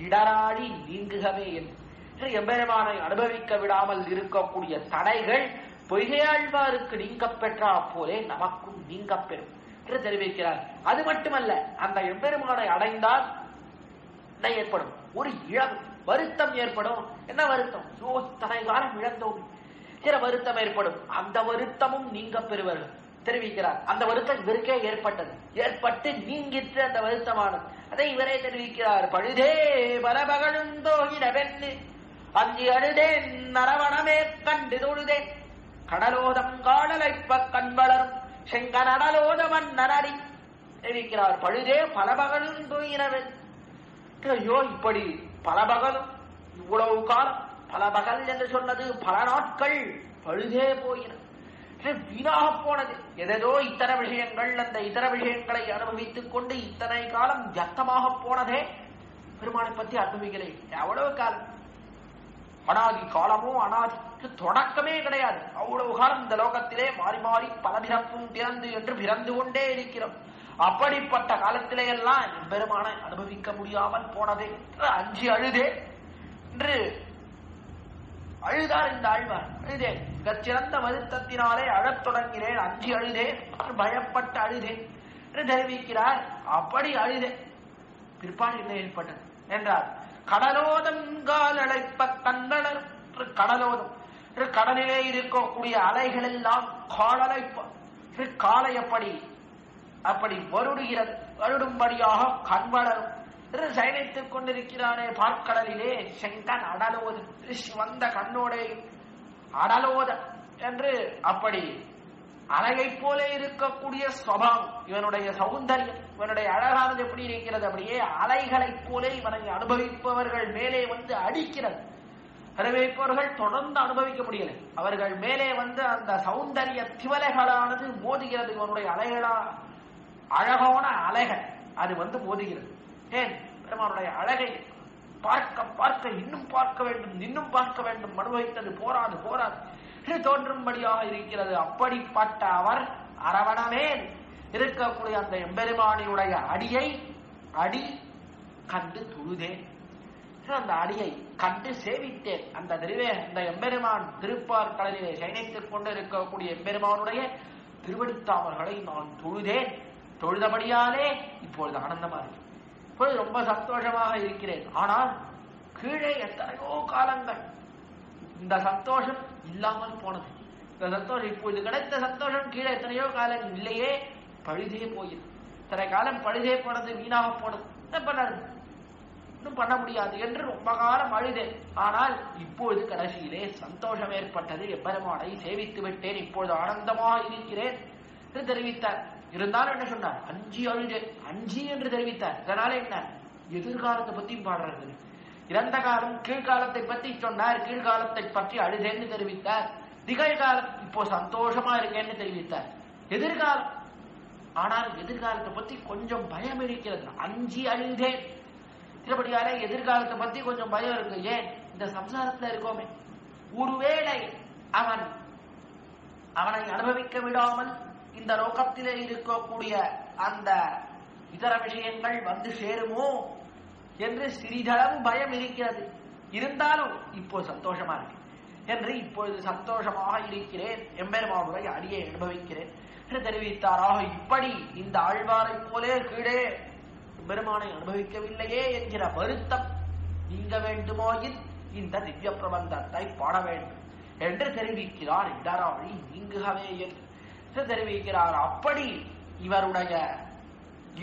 Speaker 2: இடராடி நீங்குகவே என்று எம்பெருமானை அனுபவிக்க விடாமல் இருக்கக்கூடிய தடைகள் பொய்கையாழ்வாருக்கு நீங்க பெற்றா போலே நமக்கும் நீங்க பெறும் என்று தெரிவிக்கிறார். அது மட்டுமல்ல, அந்த எம்பெருமானை அடைந்தால் என்ன ஏற்படும்? ஒரு இழவு, வருத்தம் ஏற்படும். என்ன வருத்தம்? தனை காலம் இழந்தோம், சில வருத்தம் ஏற்படும். அந்த வருத்தமும் நீங்க பெறுவார்கள் தெரிவிக்கிறார். அந்த வருத்தம் இவருக்கே ஏற்பட்டது, ஏற்பட்டு நீங்கிற்று அந்த வருத்தமானது. அதை இவரே தெரிவிக்கிறார். பழுதே பலபகழுந்தோ இடவென்னு அஞ்சி அழுதேன் நரவணமே கண்டு தொழுதேன் கடலோதம் காடலைப்ப கண்வளரும் செங்கனடலோதவன் நரடி தெரிவிக்கிறார். பழுதே பலபகழுந்தோ இரவென். ஐயோ, இப்படி பல பகலும் இவ்வளவு காலம், பல பகல் என்று சொன்னது பல நாட்கள் பழுதே போயின, வீணாக போனது. எதோ இத்தனை விஷயங்கள், அந்த இதர விஷயங்களை அனுபவித்துக் கொண்டு இத்தனை காலம் வியர்த்தமாக போனதே. பெருமானை பற்றி அனுபவிக்கிறேன் எவ்வளவு காலம்? அனாதி காலமோ அனாதிக்கு தொடக்கமே கிடையாது. அவ்வளவு காலம் இந்த லோகத்திலே மாறி மாறி பல பிறப்பும் பிறந்து என்று பிறந்து கொண்டே இருக்கிறோம். அப்படிப்பட்ட காலத்திலே எல்லாம் பெருமானை அனுபவிக்க முடியாமல் போனதே என்று அஞ்சி அழுதே என்று அழுதார் இந்த ஆழ்வார். அழுதேன், மிகச்சிறந்த வருத்தத்தினாலே அழத் தொடங்கினேன், அஞ்சி அழுதேன், பயப்பட்டு அழுதேன் என்று தெரிவிக்கிறார். அப்படி அழுதேன். பிற்பாடு என்ன ஏற்பட்டது என்றார். கடலோதம் கால் அழைப்ப கண்டனர். கடலோதம் கடலிலே இருக்கக்கூடிய அலைகள் எல்லாம் காலழைப்ப காலை அப்படி வருடுகிறது, வருடும்படியாக கண்வளரும் என்று சயனித்துக் கொண்டிருக்கிறானே பார்க்கடலிலே. செங்கன் அடலோது வந்த கண்ணோடே அடலோத என்று அப்படி அலையை போல இருக்கக்கூடிய சுபாவம், இவனுடைய சௌந்தரியம், இவனுடைய அழகானது எப்படி இருக்கிறது? அப்படியே அலைகளை போல இவனை அனுபவிப்பவர்கள் மேலே வந்து அடிக்கிறது. அனுபவிப்பவர்கள் தொடர்ந்து அனுபவிக்க முடியல. அவர்கள் மேலே வந்து அந்த சௌந்தரிய திவலைகளானது மோதுகிறது. இவனுடைய அழகான அலைகள் அது வந்து மோதுகிறது. ஏன்? பெருமானுடைய அழகை பார்க்க பார்க்க இன்னும் பார்க்க வேண்டும், இன்னும் பார்க்க வேண்டும், அனுபவித்தது போராது போராது தோன்றும்படியாக இருக்கிறது. அப்படிப்பட்ட அவர் அரவணமேல் இருக்கக்கூடிய அந்த எம்பெருமானியுடைய அடி கண்டு தொழுதேன், அந்த அடியை கண்டு சேவித்தேன். அந்த எம்பெருமான் திருப்பார் கடலிலே சயனித்துக் கொண்டு இருக்கக்கூடிய எம்பெருமானுடைய திருவடித்தாமர்களை நான் தொழுதேன். தொழுதபடியாலே இப்பொழுது ஆனந்தமா இருக்கு, இப்பொழுது ரொம்ப சந்தோஷமாக இருக்கிறேன். ஆனால் கீழே எத்தனையோ காலங்கள் இந்த சந்தோஷம் இல்லாமல் போனது. இந்த சந்தோஷம் இப்பொழுது கிடைத்த சந்தோஷம் கீழே எத்தனையோ காலம் இல்லையே, பழுதே போயிடும். இத்தனை காலம் பழுதே போனது, வீணாக போனது, என்ன பண்ணாரு, இன்னும் பண்ண முடியாது என்று ரொம்ப காலம் அழுதேன். ஆனால் இப்பொழுது கடைசியிலே சந்தோஷம் ஏற்பட்டது, எம்பெருமானை சேவித்து விட்டேன், இப்பொழுது ஆனந்தமாக இருக்கிறேன் என்று தெரிவித்தார். இருந்தாலும் என்ன சொன்னார், அஞ்சி அழுதேன், அஞ்சி என்று தெரிவித்தார். இதனால என்ன, எதிர்காலத்தை பத்தி பாடுறது. இறந்த காலம் கீழ்காலத்தை பற்றி சொன்னார், கீழ்காலத்தை பற்றி அழுதேன்னு தெரிவித்தார். நிகழ்காலம் இப்போ சந்தோஷமா இருக்கேன்னு தெரிவித்தார். எதிர்காலம், ஆனால் எதிர்காலத்தை பத்தி கொஞ்சம் பயம் இருக்கிறது, அஞ்சி அழுதேன். இதுபடியாலே எதிர்காலத்தை பத்தி கொஞ்சம் பயம் இருக்கு. ஏன், இந்த சம்சாரத்துல இருக்கோமே, ஒருவேளை அவனை அனுபவிக்க விடாமல் இந்த லோகத்திலே இருக்கக்கூடிய அந்த இதர விஷயங்கள் வந்து சேருமோ என்று சிறிதளவு பயம் இருக்கிறது. இருந்தாலும் இப்போ சந்தோஷமா இருக்கு என்று இப்பொழுது சந்தோஷமாக இருக்கிறேன், எம்பெருமானுடைய அடியை அனுபவிக்கிறேன் என்று தெரிவித்தாராக. இப்படி இந்த ஆழ்வாரை போலே கீழே பெருமானை அனுபவிக்கவில்லையே என்கிற வருத்தம் நீங்க வேண்டுமோயின் இந்த திவ்ய பிரபந்தத்தை பாட வேண்டும் என்று தெரிவிக்கிறார். இடராழி நீங்குகவே என்று தெரிவிக்கிறார். அப்படி இவருடைய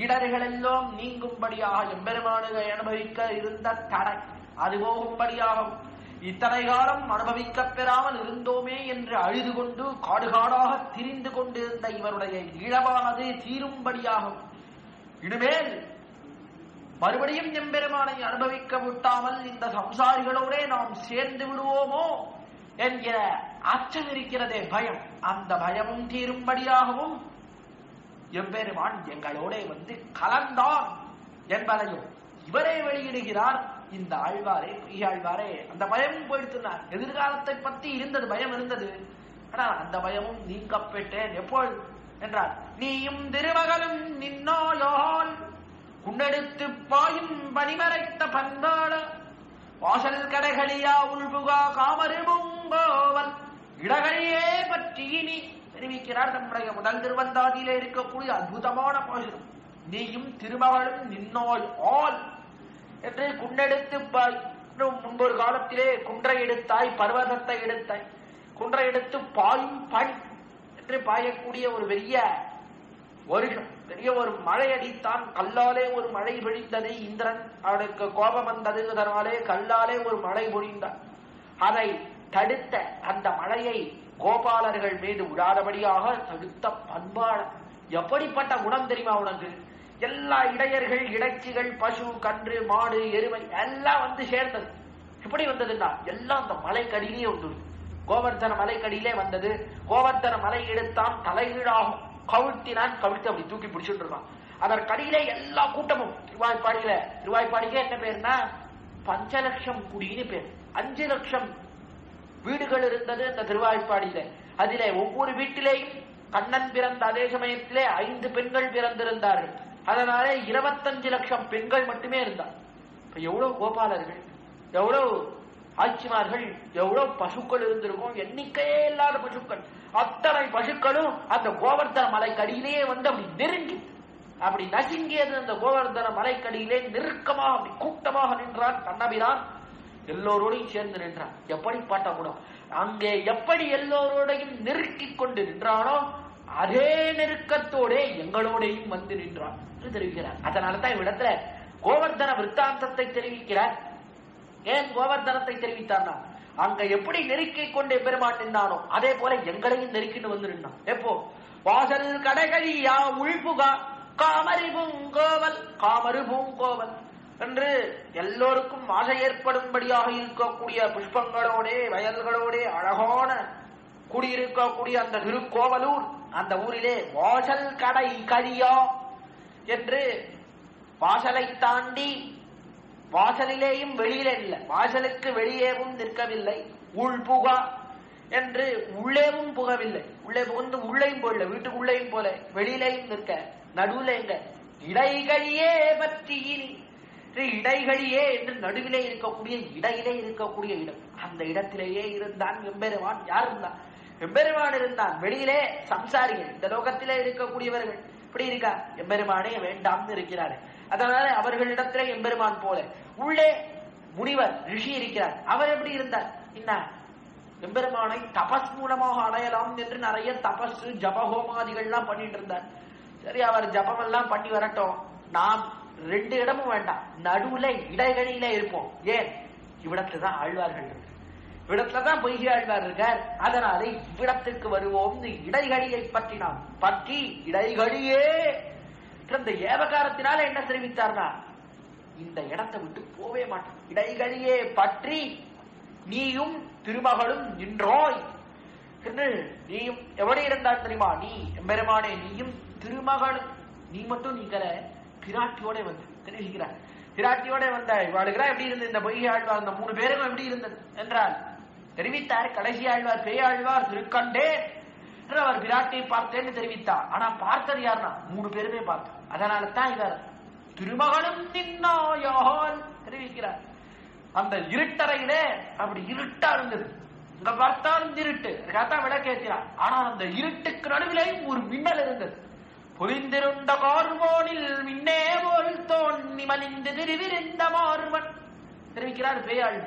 Speaker 2: இடர்கள் எல்லாம் நீங்கும்படியாக எம்பெருமானை அனுபவிக்க இருந்த தடை அது போகும்படியாகும். இத்தனை காலம் அனுபவிக்க பெறாமல் இருந்தோமே என்று அழுது கொண்டு காடுகாடாக திரிந்து கொண்டிருந்த இவருடைய இழவானது தீரும்படியாகும். இனிமேல் மறுபடியும் எம்பெருமானை அனுபவிக்க விட்டாமல் இந்த சம்சாரிகளோட நாம் சேர்ந்து விடுவோமோ என்கிற அச்சம் இருக்கிறதே, பயம், அந்த பயமும் தீரும்படியாகவும் எம்பெருமான் எங்களோட வந்து கலந்தான் என்பதையும் இவரே வெளியிடுகிறார். இந்த ஆழ்வாரே, பொய்யாழ்வாரே, அந்த பயமும் போயிடுத்துனார். எதிர்காலத்தை பத்தி இருந்தது, பயம் இருந்தது, ஆனால் அந்த பயமும் நீங்க பெற்றேன். எப்பொழுது என்றார், நீயும் திருமகளும் நின்னோயால் குன்னெடுத்து பாயும் பனிமறைத்த பண்பாள வாசல் கடைகளியா உள்புகா காமருபூங்கோவல் இடகையே பற்றி இனி தெரிவிக்கிறார். நம்முடைய முதல் திருவந்தாதியிலே இருக்கக்கூடிய அற்புதமான பாசுரம். நீயும் திருமகளும் நின்னோய் ஆல் என்று குன்னெடுத்து பாய். முன்பொரு காலத்திலே குன்றை எடுத்தாய், பர்வதத்தை எடுத்தாய், குன்றை எடுத்து பாயும் பணி என்று பாயக்கூடிய ஒரு பெரிய வருஷம், பெரிய ஒரு மழை அடித்தான். கல்லாலே ஒரு மழை பொழிந்தது. இந்திரன் அவனுக்கு கோபம் வந்தது, அதனாலே கல்லாலே ஒரு மழை பொழிந்தான். அதை தடுத்த அந்த மழையை கோபாலர்கள் மீது விடாதபடியாக தடுத்த பண்பாடு. எப்படிப்பட்ட குணம் தெரியுமா உனக்கு? எல்லா இடையர்கள், இடைச்சிகள், பசு, கன்று, மாடு, எருமை எல்லாம் வந்து சேர்ந்தது. எப்படி வந்ததுன்னா எல்லாம் அந்த மலைக்கடியிலே வந்துடுது. கோவர்தன மலைக்கடியிலே வந்தது. கோவர்தன மலை எடுத்தான், தலைகீழாகும் கவிழ்த்தினான், கவிழ்த்து அப்படி தூக்கி பிடிச்சுட்டு இருக்கான். அதற்கடியிலே எல்லா கூட்டமும் திருவாய்ப்பாடியிலே என்ன பேருன்னா பஞ்சலட்சம் குடின்னு பேர். 5 லட்சம் வீடுகள் இருந்தது அந்த திருவாய்ப்பாடியில. அதிலே ஒவ்வொரு வீட்டிலேயும் கண்ணன் பிறந்த அதே சமயத்திலே 5 பெண்கள் பிறந்திருந்தார்கள். அதனாலே 25 லட்சம் பெண்கள் மட்டுமே இருந்தார். இப்ப எவ்வளவு கோபாலர்கள், எவ்வளவு ஆட்சிமார்கள், எவ்வளவு பசுக்கள் இருந்திருக்கும், எண்ணிக்கையே இல்லாத பசுக்கள். அத்தனை பசுக்களும் அந்த கோவர்தன மலைக்கடியிலேயே வந்து அப்படி நெருங்கி அப்படி நசுங்கியது. அந்த கோவர்தன மலைக்கடியிலே நெருக்கமாக அப்படி கூட்டமாக நின்றான் கண்ணபிரான். எல்லோரோடையும் சேர்ந்து நின்றான். எப்படிப்பட்ட குணம்! அங்கே எப்படி எல்லோரோடையும் நெருக்கி கொண்டு நின்றானோ அதே நெருக்கத்தோட எங்களோடையும் வந்து நின்றான் என்று தெரிவிக்கிறார். அதனாலதான் இவ்விடத்துல கோவர்தன விற்த்தாந்தத்தை தெரிவிக்கிறார். ஏன் கோவர்தனத்தை தெரிவித்தார்னா, அங்க எப்படி நெருக்கிக் கொண்டே பெருமான் நின்றானோ அதே போல எங்களையும் நெருக்கிட்டு வந்து நின்றான். எப்போ? வாசல் கடைகளியா உள்புகா காமரு பூங்கோவல், காமரு பூங்கோவல் என்று எல்லோருக்கும் ஆசை ஏற்படும்படியாக இருக்கக்கூடிய புஷ்பங்களோட வயல்களோட அழகான குடியிருக்கக்கூடிய அந்த திருக்கோவலூர், அந்த ஊரிலே வாசல் கடை கழியா என்று வாசலை தாண்டி வாசலிலேயும் வெளியிலே இல்லை, வாசலுக்கு வெளியேவும் நிற்கவில்லை, உள்புகா என்று உள்ளேவும் புகவில்லை, உள்ளே புகுந்து உள்ளேயும் போடல, வீட்டுக்குள்ளேயும் போல வெளியிலேயும் நிற்க, நடுவில் எங்க இடைகளியே பற்றி இடைகளியே என்று நடுவிலே இருக்கக்கூடிய இடையிலே இருக்கக்கூடிய இடம், அந்த இடத்திலேயே இருந்தான் எம்பெருமான். யார் இருந்தான்? எம்பெருமான் இருந்தான். வெளியிலே சம்சாரிகள், இந்த லோகத்திலே இருக்கக்கூடியவர்கள் இப்படி இருக்கா, எம்பெருமானே வேண்டாம்னு இருக்கிறாரு. அதனால அவர்களிடத்திலே எம்பெருமான் போல உள்ளே முனிவர் ரிஷி இருக்கிறார். அவர் எப்படி இருந்தார்? என்ன எம்பெருமானை தபஸ் மூலமாக அடையலாம் என்று நிறைய தபஸ் ஜபஹோமாதிகள்லாம் பண்ணிட்டு இருந்தார். சரி, அவர் ஜபம் எல்லாம் பண்ணி வரட்டும், நாம் 2 இடமும் வேண்டாம், நடுவுல இடைகழியில இருப்போம். ஏன்? இவ்விடத்துலதான் ஆழ்வார்கள் இருக்கு, இவ்விடத்துலதான் பொய்கை ஆழ்வார் இருக்கார். அதனாலே இவ்விடத்துக்கு வருவோம். இடைகழியை பற்றி நாம் பற்றி இடைகழியே இந்த ஏவகாரத்தினால என்ன தெரிவித்தார்னா, இந்த இடத்தை விட்டு போவே மாட்டோம், இடைகழியே பற்றி நீயும் திருமகளும் நின்றோய் என்று. நீயும் எவடி இருந்தால் தெரியுமா? நீ எம்பெருமானே, நீயும் திருமகளும். நீ மட்டும் நீங்கள பிராட்டியோட வந்து தெரிவிக்கிறார். பிராட்டியோட வந்த இவாளுகிறா எப்படி இருந்தது இந்த பொய்கை ஆழ்வார், இந்த 3 பேருக்கும் எப்படி இருந்தது என்றால் தெரிவித்தார். கடைசி ஆழ்வார் பேயாழ்வார் திருக்கண்டே அவர் பிராட்டியை பார்த்தேன்னு தெரிவித்தார். ஆனா பார்த்தது யாருன்னா 3 பேருமே பார்த்தார். அதனால தான் இவர் திருமகளும் நின்னாயால் தெரிவிக்கிறார். அந்த இருட்டறையிலே அப்படி இருட்டா இருந்தது, இங்க பார்த்தாலும் இருட்டு, அதுக்காகத்தான் விளக்கேற்றார். ஆனா அந்த இருட்டுக்கு நடுவிலேயும் ஒரு மின்னல் இருந்தது. பொலிந்திருந்த கார்வோனில் மின்னே போல் தோன்றி மலிந்து திருவிருந்த மார்வன் தெரிவிக்கிறார் பேயாள்.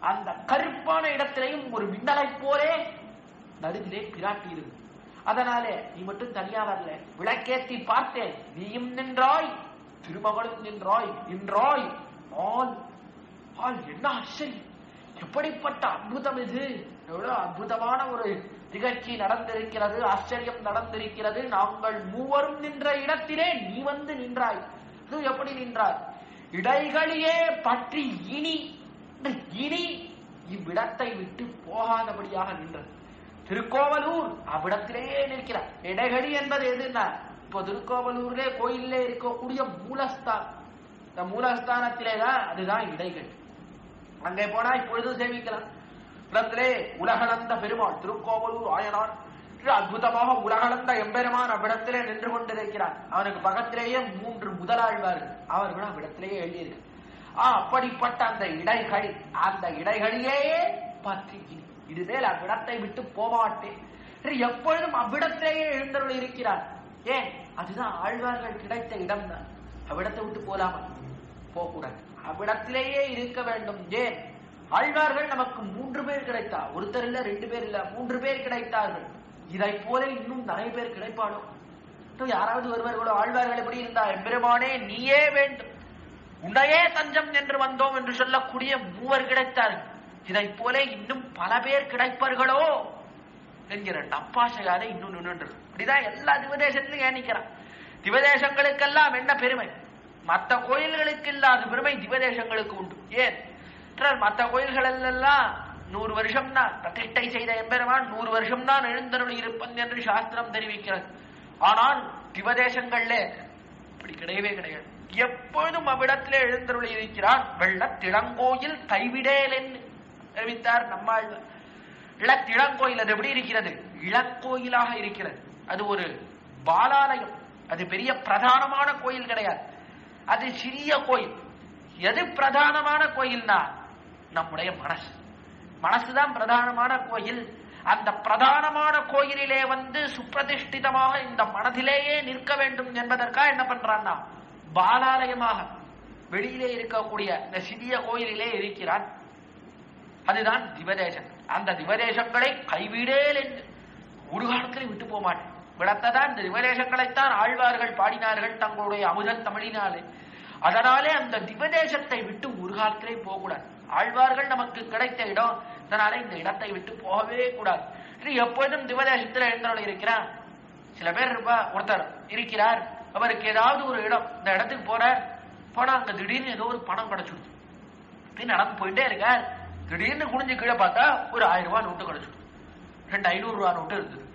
Speaker 2: அந்த கருப்பான இடத்திலேயும் ஒரு மின்னலை போலே நடுவிலே பிராட்டி இருக்கு. அதனாலே நீ மட்டும் தனியா வரல, விளக்கேற்றி பார்த்தேன், நீயும் நின்றாய் திருமகளும் நின்றாய் நின்றாய். என்ன ஆச்சரியம், எப்படிப்பட்ட அற்புதம் இது! எவ்வளவு அற்புதமான ஒரு நிகழ்ச்சி நடந்திருக்கிறது, ஆச்சரியம் நடந்திருக்கிறது. நாங்கள் 3 நின்ற இடத்திலே நீ வந்து நின்றாய். இது எப்படி நின்றாய்? இடைகளையே பற்றி இனி இவ்விடத்தை விட்டு போகாதபடியாக நின்றது. திருக்கோவலூர் அவ்விடத்திலேயே நிற்கிறார். இடைகழி என்பது எதுன்னா, இப்போ திருக்கோவலூர்ல கோயிலே இருக்கக்கூடிய மூலஸ்தானம், இந்த மூலஸ்தானத்திலேதான் அதுதான் இடைகழி. அங்கே போனா இப்பொழுதும் சேவிக்கலாம். இடத்திலே உலகளந்த பெருமாள் திருக்கோவலூர் ஆயனார் அற்புதமாக உலகளந்த எம்பெருமான் அவ்விடத்திலே நின்று கொண்டிருக்கிறார். அவனுக்கு பக்கத்திலேயே 3 முதலாழ்வார்கள், அவர்கள் அவ்விடத்திலேயே எழுதியிருக்கு. அப்படிப்பட்ட அந்த இடைகழி, அந்த இடைகழியே பற்றி இதுமேல் அவ்விடத்தை விட்டு போமாட்டேன் எப்பொழுதும் அவ்விடத்திலேயே எழுந்தருள் இருக்கிறார். ஏன்? அதுதான் ஆழ்வார்கள் கிடைத்த இடம் தான். அவ்விடத்தை விட்டு போலாமா? போகக்கூடாது, அவ்விடத்திலேயே இருக்க வேண்டும். ஏன்? ஆழ்வார்கள் நமக்கு 3 பேர் கிடைத்தார், ஒருத்தர் இல்ல, 2 பேர் இல்ல, 3 பேர் கிடைத்தார்கள். இதை போல இன்னும் நிறைய பேர் கிடைப்பானோ? யாராவது ஒருவர்களோ ஆழ்வார்கள் எப்படி இருந்தா, எம்பெருமானே நீயே வேண்டும், உன்னையே தஞ்சம் என்று வந்தோம் என்று சொல்லக்கூடிய 3 கிடைத்தார்கள். இதை போல இன்னும் பல பேர் கிடைப்பார்களோ என்கிற நப்பாசையாலே இன்னும் நின்று. அப்படிதான் எல்லா திவதேசத்திலும் ஏனிக்கிறான். திவதேசங்களுக்கெல்லாம் என்ன பெருமை? மற்ற கோயில்களுக்கு இல்லாத பெருமை திவதேசங்களுக்கு உண்டு. ஏன்? மற்ற கோயில்கள் எல்லாம் 100 வருஷம் தான் பிரதிஷ்டை செய்த எம்பெருமான் 100 வருஷம் தான் எழுந்தருள் இருப்பன் என்று சாஸ்திரம் தெரிவிக்கிறது. ஆனால் திவதேசங்கள்ல இப்படி கிடையவே கிடையாது. எப்பொழுதும் அவ்விடத்திலே எழுந்தருள் இருக்கிறான். வெள்ளத்திளங்கோயில் கைவிடேல் என்று தெரிவித்தார் நம்மாழ்வார். இளத்திளங்கோயில் அது எப்படி இருக்கிறது? இளங்கோயிலாக இருக்கிறது. அது ஒரு பாலாலயம், அது பெரிய பிரதானமான கோயில் கிடையாது, அது சிறிய கோயில். எது பிரதானமான கோயில்னா நம்முடைய மனசுதான் பிரதானமான கோயில். அந்த பிரதானமான கோயிலிலே வந்து சுப்பிரதிஷ்டிதமாக இந்த மனதிலேயே நிற்க வேண்டும் என்பதற்காக என்ன பண்றான்னா பாலாலயமாக வெளியிலே இருக்கக்கூடிய இந்த சிறிய கோயிலிலே இருக்கிறான். அதுதான் திவதேசம். அந்த திவதேசங்களை கைவிடேல் என்று ஒரு காலத்திலே விட்டு போக மாட்டேன். விளத்ததான் இந்த திவதேசங்களைத்தான் ஆழ்வார்கள் பாடினார்கள் தங்களுடைய அமுதன் தமிழினாலே. அதனாலே அந்த திவதேசத்தை விட்டு ஒரு காலத்திலே போகக்கூடாது. ஆழ்வார்கள் நமக்கு கிடைத்த இடம், அதனால இந்த இடத்தை விட்டு போகவே கூடாது. எப்பொழுதும் திவதேசத்தில் எழுந்தவர்கள் இருக்கிறார். சில பேர் இருப்பா, ஒருத்தர் இருக்கிறார், அவருக்கு ஏதாவது ஒரு இடம், இந்த இடத்துக்கு போனா அங்க திடீர்னு ஏதோ ஒரு பணம் கிடைச்சிடுது. நடந்து போயிட்டே இருக்கார், திடீர்னு குனிஞ்சு கீழே பார்த்தா ஒரு 1000 ரூபாய் நோட்டு கிடைச்சிடும். 2 500 ரூபாய் நோட்டு இருந்தது.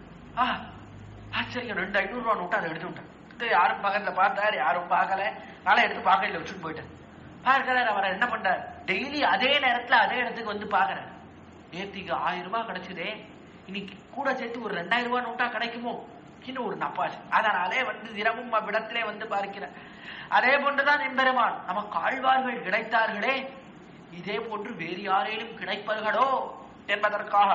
Speaker 2: ஆச்சரியம், 2 500 ரூபாய் நோட்டு அதை எடுத்து விட்டேன். யாரும் பக்கத்துல பார்த்தாரு, யாரும் பார்க்கல, நாளை எடுத்து பாக்கெட்ல வச்சுட்டு போயிட்டேன். பார்க்கிறார், அவரை என்ன பண்றார், டெய்லி அதே நேரத்துல அதே இடத்துக்கு வந்து பாக்குறாரு. நேற்றுக்கு 1000 ரூபாய் கிடைச்சதே, இன்னைக்கு கூட சேர்த்து ஒரு 2000 ரூபாய் நோட்டா கிடைக்குமோ இன்னும் ஒரு நப்பாசு. அதனாலே வந்து தினமும் அவ்விடத்திலே வந்து பார்க்கிறார். அதே போன்றுதான் எம்பெருமான் நமக்கு ஆழ்வார்கள் கிடைத்தார்களே, இதே போன்று வேறு யாரேனும் கிடைப்பார்களோ என்பதற்காக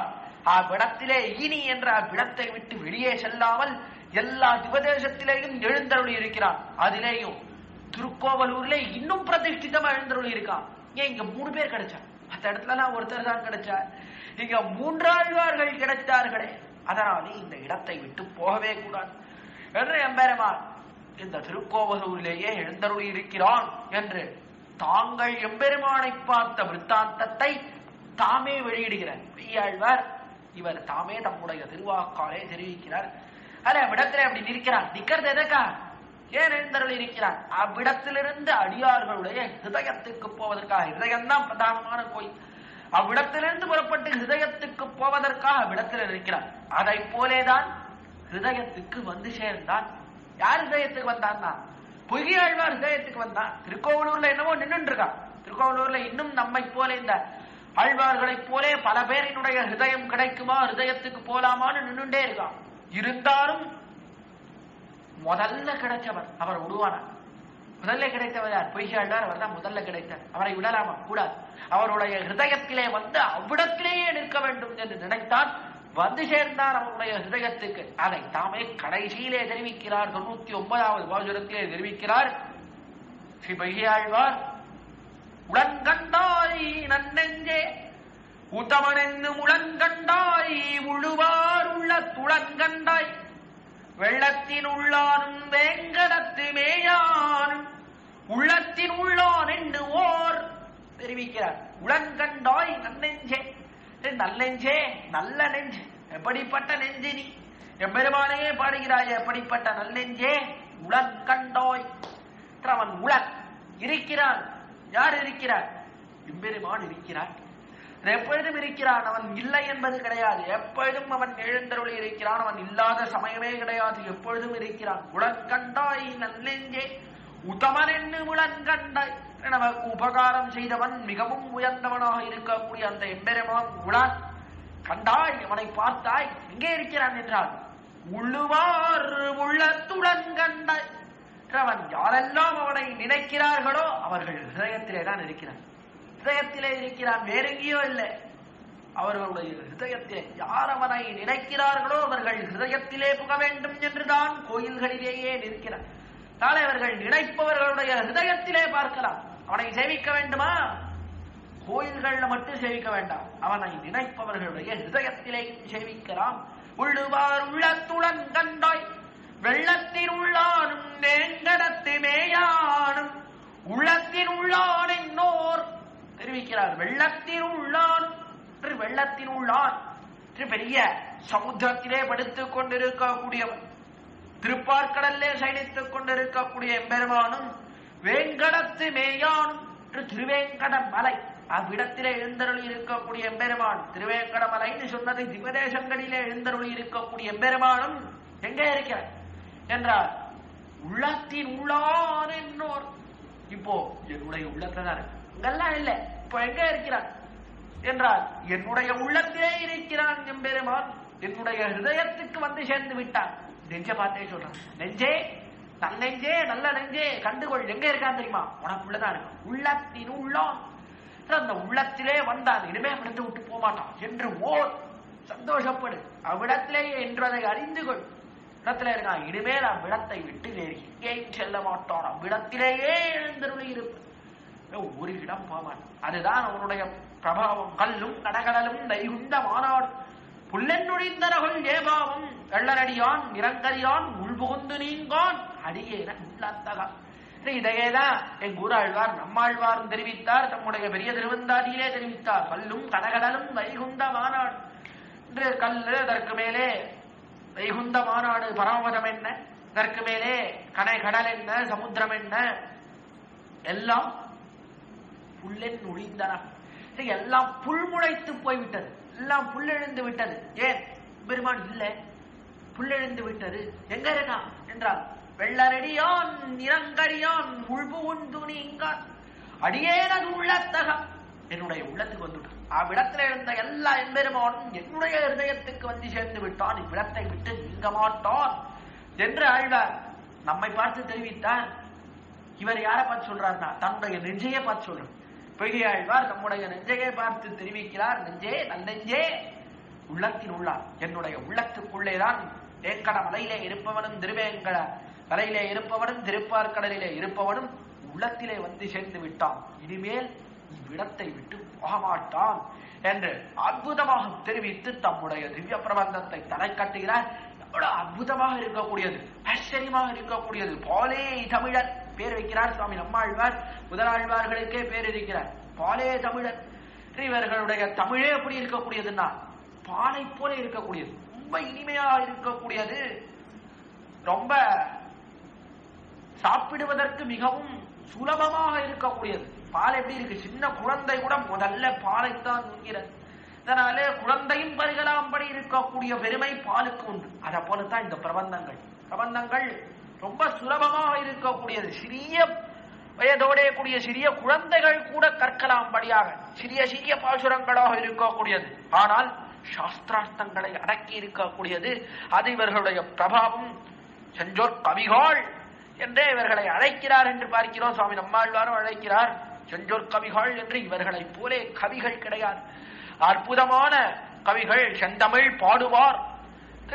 Speaker 2: அவ்விடத்திலே இனி என்ற அவ்விடத்தை விட்டு வெளியே செல்லாமல் எல்லா திவதேசத்திலேயும் எழுந்தருளி இருக்கிறான். அதிலேயும் திருக்கோவலூர்ல இன்னும் பிரதிஷ்டிதமா எழுந்தருளி இருக்கான். ஏன் இங்க 3 பேர் கிடைச்சா, மற்ற இடத்துல ஒருத்தர் தான் கிடைச்சார்.
Speaker 1: இங்க 3 ஆழ்வார்கள் கிடைத்தார்களே, அதனாலே இந்த இடத்தை விட்டு போகவே கூடாது என்று எம்பெருமான் இந்த திருக்கோவலூரிலேயே எழுந்தருளி இருக்கிறான் என்று தாங்கள் எம்பெருமானை பார்த்த விற்த்தாந்தத்தை தாமே வெளியிடுகிறார் பெரியாழ்வார். இவர் தாமே தம்முடைய திருவாக்காலே தெரிவிக்கிறார். அவ்விடத்திலே அப்படி நிற்கிறார். நிக்கிறது எதற்கா? ஏன் எழுந்தருளி இருக்கிறார்? அவ்விடத்திலிருந்து அடியார்களுடைய ஹிருதயத்துக்கு போவதற்காக. ஹிருதயம்தான் பிரதானமான கோயில். அவ்விடத்திலிருந்து புறப்பட்டு ஹிருதயத்துக்கு போவதற்காக அவ்விடத்தில் இருக்கிறார். அதை போலேதான் ஹிருதயத்துக்கு வந்து சேர்ந்தான். யார் ஹிருதயத்துக்கு வந்தான்னா பொய்கையாழ்வார் ஹிருதயத்துக்கு வந்தான். திருக்கோவலூர்ல என்னவோ நின்று இருக்கான். திருக்கோவலூர்ல இன்னும் நம்மை போல இந்த ஆழ்வார்களை போலே பல பேரினுடைய ஹிருதயம் கிடைக்குமா, ஹிருதயத்துக்கு போலாமான்னு நின்றுட்டே இருக்கான். இருந்தாலும் முதல்ல கிடைச்சவர் அவர் விடுவானார். முதல்ல கிடைத்தவர் யார்? பொய்கையாழ்வார். அவர் தான் முதல்ல கிடைத்தார். அவரை விடலாமா? கூடாது. அவருடைய ஹிருதயத்திலே வந்து அவ்விடத்திலேயே நிற்க வேண்டும் என்று நினைத்தான். வந்து சேர்ந்தார் அவருடைய ஹிருதயத்துக்கு. அதை தாமே கடைசியிலே தெரிவிக்கிறார். 99வது பாசுரத்திலே தெரிவிக்கிறார் ஸ்ரீ பொய்கையாழ்வார். உளங்கண்டாய் நன்னெஞ்சே உத்தமனென்னு உளங்கண்டாய் உழுவார் உள்ள துளங்கண்டாய் வெள்ளத்தின் உள்ளானும் வேங்கடத்து மேயானும் உள்ளத்தின் உள்ளான் என்று ஓர் தெரிவிக்கிறார். உளங்கண்டாய் நன்னெஞ்சே, நல்லெஞ்சே, நல்ல நெஞ்சு. எப்படிப்பட்ட நெஞ்சு நீ? எம்பெருமானையே பாடுகிறாய். எப்படிப்பட்ட நல்லெஞ்சே? உளங்கண்டாய். அவன் உளன் இருக்கிறான். யார் இருக்கிறார்? எம்பெருமான் இருக்கிறான். எப்பொழுதும் இருக்கிறான். அவன் இல்லை என்பது கிடையாது. எப்பொழுதும் அவன் எழுந்தருளி இருக்கிறான். அவன் இல்லாத சமயமே கிடையாது. எப்பொழுதும் இருக்கிறான். உளங்கண்டாய் நல்லெஞ்சே உத்தமன் என்று உளங்கண்டாய். நமக்கு உபகாரம் செய்தவன், மிகவும் உயர்ந்தவனாக இருக்கக்கூடிய அந்த எம்பெருமான் உளன் கண்டாய், அவனை பார்த்தாய். எங்கே இருக்கிறான் என்றால் உள்ளுவார் உள்ளத்துடன் கண்டாய். அவன் யாரெல்லாம் அவனை நினைக்கிறார்களோ அவர்கள் ஹிருதயத்திலே தான் இருக்கிறான். ஹிருதயத்திலே இருக்கிறான், வேறெங்கேயோ இல்லை. அவர்களுடைய ஹிருதயத்திலே யார் அவனை நினைக்கிறார்களோ அவர்கள் ஹிருதயத்திலே புக வேண்டும் என்றுதான் கோயில்களிலேயே நிற்கிறார். நாளை அவர்கள் நினைப்பவர்களுடைய ஹிருதயத்திலே பார்க்கலாம். அவனை சேவிக்க வேண்டுமா? கோயில்கள்ல மட்டும் சேவிக்க வேண்டாம். அவனை நினைப்பவர்களுடைய ஹிருதயத்திலேயும் சேவிக்கலாம். உள்ளுவார் உள்ளத்துடன் கண்டாய் வெள்ளத்தின் உள்ளானும் வேங்கடத்து மேயானும் உள்ளத்தின் உள்ளான் என்னோர் தெரிவிக்கிறார். வெள்ளத்தின் உள்ளான், வெள்ளத்தின் உள்ளான் பெரிய சமுத்திரத்திலே படுத்துக் கொண்டிருக்கக்கூடியவன், திருப்பார்க்கடல்லே சயனித்துக் கொண்டிருக்கக்கூடிய எம்பெருமானும் வேங்கடத்து மேயானும் திருவேங்கட மலை, அவ்விடத்திலே எழுந்தருளி இருக்கக்கூடிய எம்பெருமான். திருவேங்கட மலைன்னு சொன்னது திவதேசங்களிலே எழுந்தருளி இருக்கக்கூடிய எம்பெருமானும் எங்கே இருக்கிறார் என்றால் உள்ளத்தின் உள்ளான் என்னோர். இப்போ என்னுடைய உள்ளத்தை தான் இருக்கு, இங்கெல்லாம் இல்லை. இப்போ எங்க இருக்கிறான் என்றால் என்னுடைய உள்ளத்திலே இருக்கிறான் எம்பெருமான். என்னுடைய ஹிருதயத்துக்கு வந்து சேர்ந்து விட்டான். நெஞ்ச பார்த்தே சொல்றான். நெஞ்சே, நன்னெஞ்சே, நல்ல நெஞ்சே கண்டுகொள். எங்க இருக்கான் தெரியுமா? உனக்குள்ளதான் இருக்கு. உள்ளத்தின் உள்ளான். அந்த உள்ளத்திலே வந்தான். இனிமே விடுத்து விட்டு போக மாட்டான் என்று ஓர் சந்தோஷப்படு. அவ்விடத்திலேயே என்றதை அறிந்து கொள். இடத்துல இருக்கான். இனிமேல் அவ்விடத்தை விட்டு வேறு எங்கேயும் செல்ல மாட்டான். அவ்விடத்திலேயே எழுந்தருளி இருப்பது. ஒரு இடம் போவான். அதுதான் அவனுடைய பிரபாவம். கல்லும் கடகடலும் நைகுந்த மாநாடு புல்லென்னுழிந்தரகுள் ஏபாவம் வெள்ளரடியான் நிரங்கரியான் உள்புகுந்து நீங்கான் அடியேன உள்ளத்தகான். இதையேதான் எங்க ஊராழ்வார் நம்மாழ்வாரும் தெரிவித்தார். தம்முடைய பெரிய திருவந்தாதியிலே தெரிவித்தார். கல்லும் கடகடலும் வைகுந்த மாநாடு என்று. கல்லு, அதற்கு மேலே வைகுந்த மாநாடு பரமபதம் என்ன, அதற்கு மேலே கனை கடல் என்ன, சமுத்திரம் என்ன, எல்லாம் புல்லென் ஒழிந்தன. எல்லாம் புல் முளைத்து போய்விட்டது. எல்லாம் புல்லெழுந்து விட்டது. ஏன்? பெருமான் இல்லை, புல்லெழுந்து விட்டது. எங்க இருக்கான் என்றால் வெள்ளரடியான் நிரங்கரியான் உள்புகுந்து நீங்கான் அடியேனது உள்ளத்தகம். என்னுடைய உள்ளத்துக்கு வந்துட்டான். அவ்விடத்துல இருந்த எல்லா எம்பெருமானும் என்னுடைய ஹிருதயத்துக்கு வந்து சேர்ந்து விட்டான். இவ்விடத்தை விட்டு நீங்க மாட்டான் என்று ஆழ்வார் நம்மை பார்த்து தெரிவித்தார். இவர் யாரை பார்த்து சொல்றாருன்னா தன்னுடைய நெஞ்சையே பார்த்து சொல்றார். பொய்கை ஆழ்வார் நம்முடைய நெஞ்சையே பார்த்து தெரிவிக்கிறார். நெஞ்சே, நன்னெஞ்சே, உள்ளத்தின் உள்ளார். என்னுடைய உள்ளத்துக்குள்ளேதான் வேங்கட மலையிலே இருப்பவனும் திருவேங்கட மலையிலே இருப்பவனும் திருப்பார்கடலிலே இருப்பவனும் உள்ளத்திலே வந்து சேர்ந்து விட்டான். இனிமேல் இவ்விடத்தை விட்டு போக மாட்டான் என்று அற்புதமாக தெரிவித்து தம்முடைய திவ்ய பிரபந்தத்தை தலை கட்டுகிறார். எவ்வளவு அற்புதமாக இருக்கக்கூடியது, ஆச்சரியமாக இருக்கக்கூடியது. பாலே தமிழர் பேர் வைக்கிறார் சுவாமி நம்மாழ்வார். முதலாழ்வார்களுக்கே பேர் இருக்கிறார் பாலே தமிழர். இவர்களுடைய தமிழே எப்படி இருக்கக்கூடியதுன்னா பாலை போல இருக்கக்கூடியது, ரொம்ப இனிமையாக இருக்கக்கூடியது, ரொம்ப சாப்பிடுவதற்கு மிகவும் சுலபமாக இருக்கக்கூடியது. பால் எப்படி இருக்கு, சின்ன குழந்தை கூட முதல்ல பாலைத்தான் உண்கிறது. அதனாலே குழந்தையும் பருகலாம்படி இருக்கக்கூடிய பெருமை பாலுக்கு உண்டு. அதை போலத்தான் இந்த பிரபந்தங்கள் ரொம்ப சுலபமாக இருக்கக்கூடியது. சிறிய வயதோடே கூடிய சிறிய குழந்தைகள் கூட கற்கலாம்படியாக சிறிய சிறிய பாசுரங்களாக இருக்கக்கூடியது. ஆனால் சாஸ்திரார்த்தங்களை அடக்கி இருக்கக்கூடியது. அது இவர்களுடைய பிரபாவம். செஞ்சோர் கவிகள் என்றே இவர்களை அழைக்கிறார் என்று பார்க்கிறோம். சுவாமி நம்மாழ்வாரும் அழைக்கிறார் செஞ்சோர் கவிகள் என்று. இவர்களை போலே கவிகள் கிடையாது. அற்புதமான கவிகள், செந்தமிழ் பாடுவார்.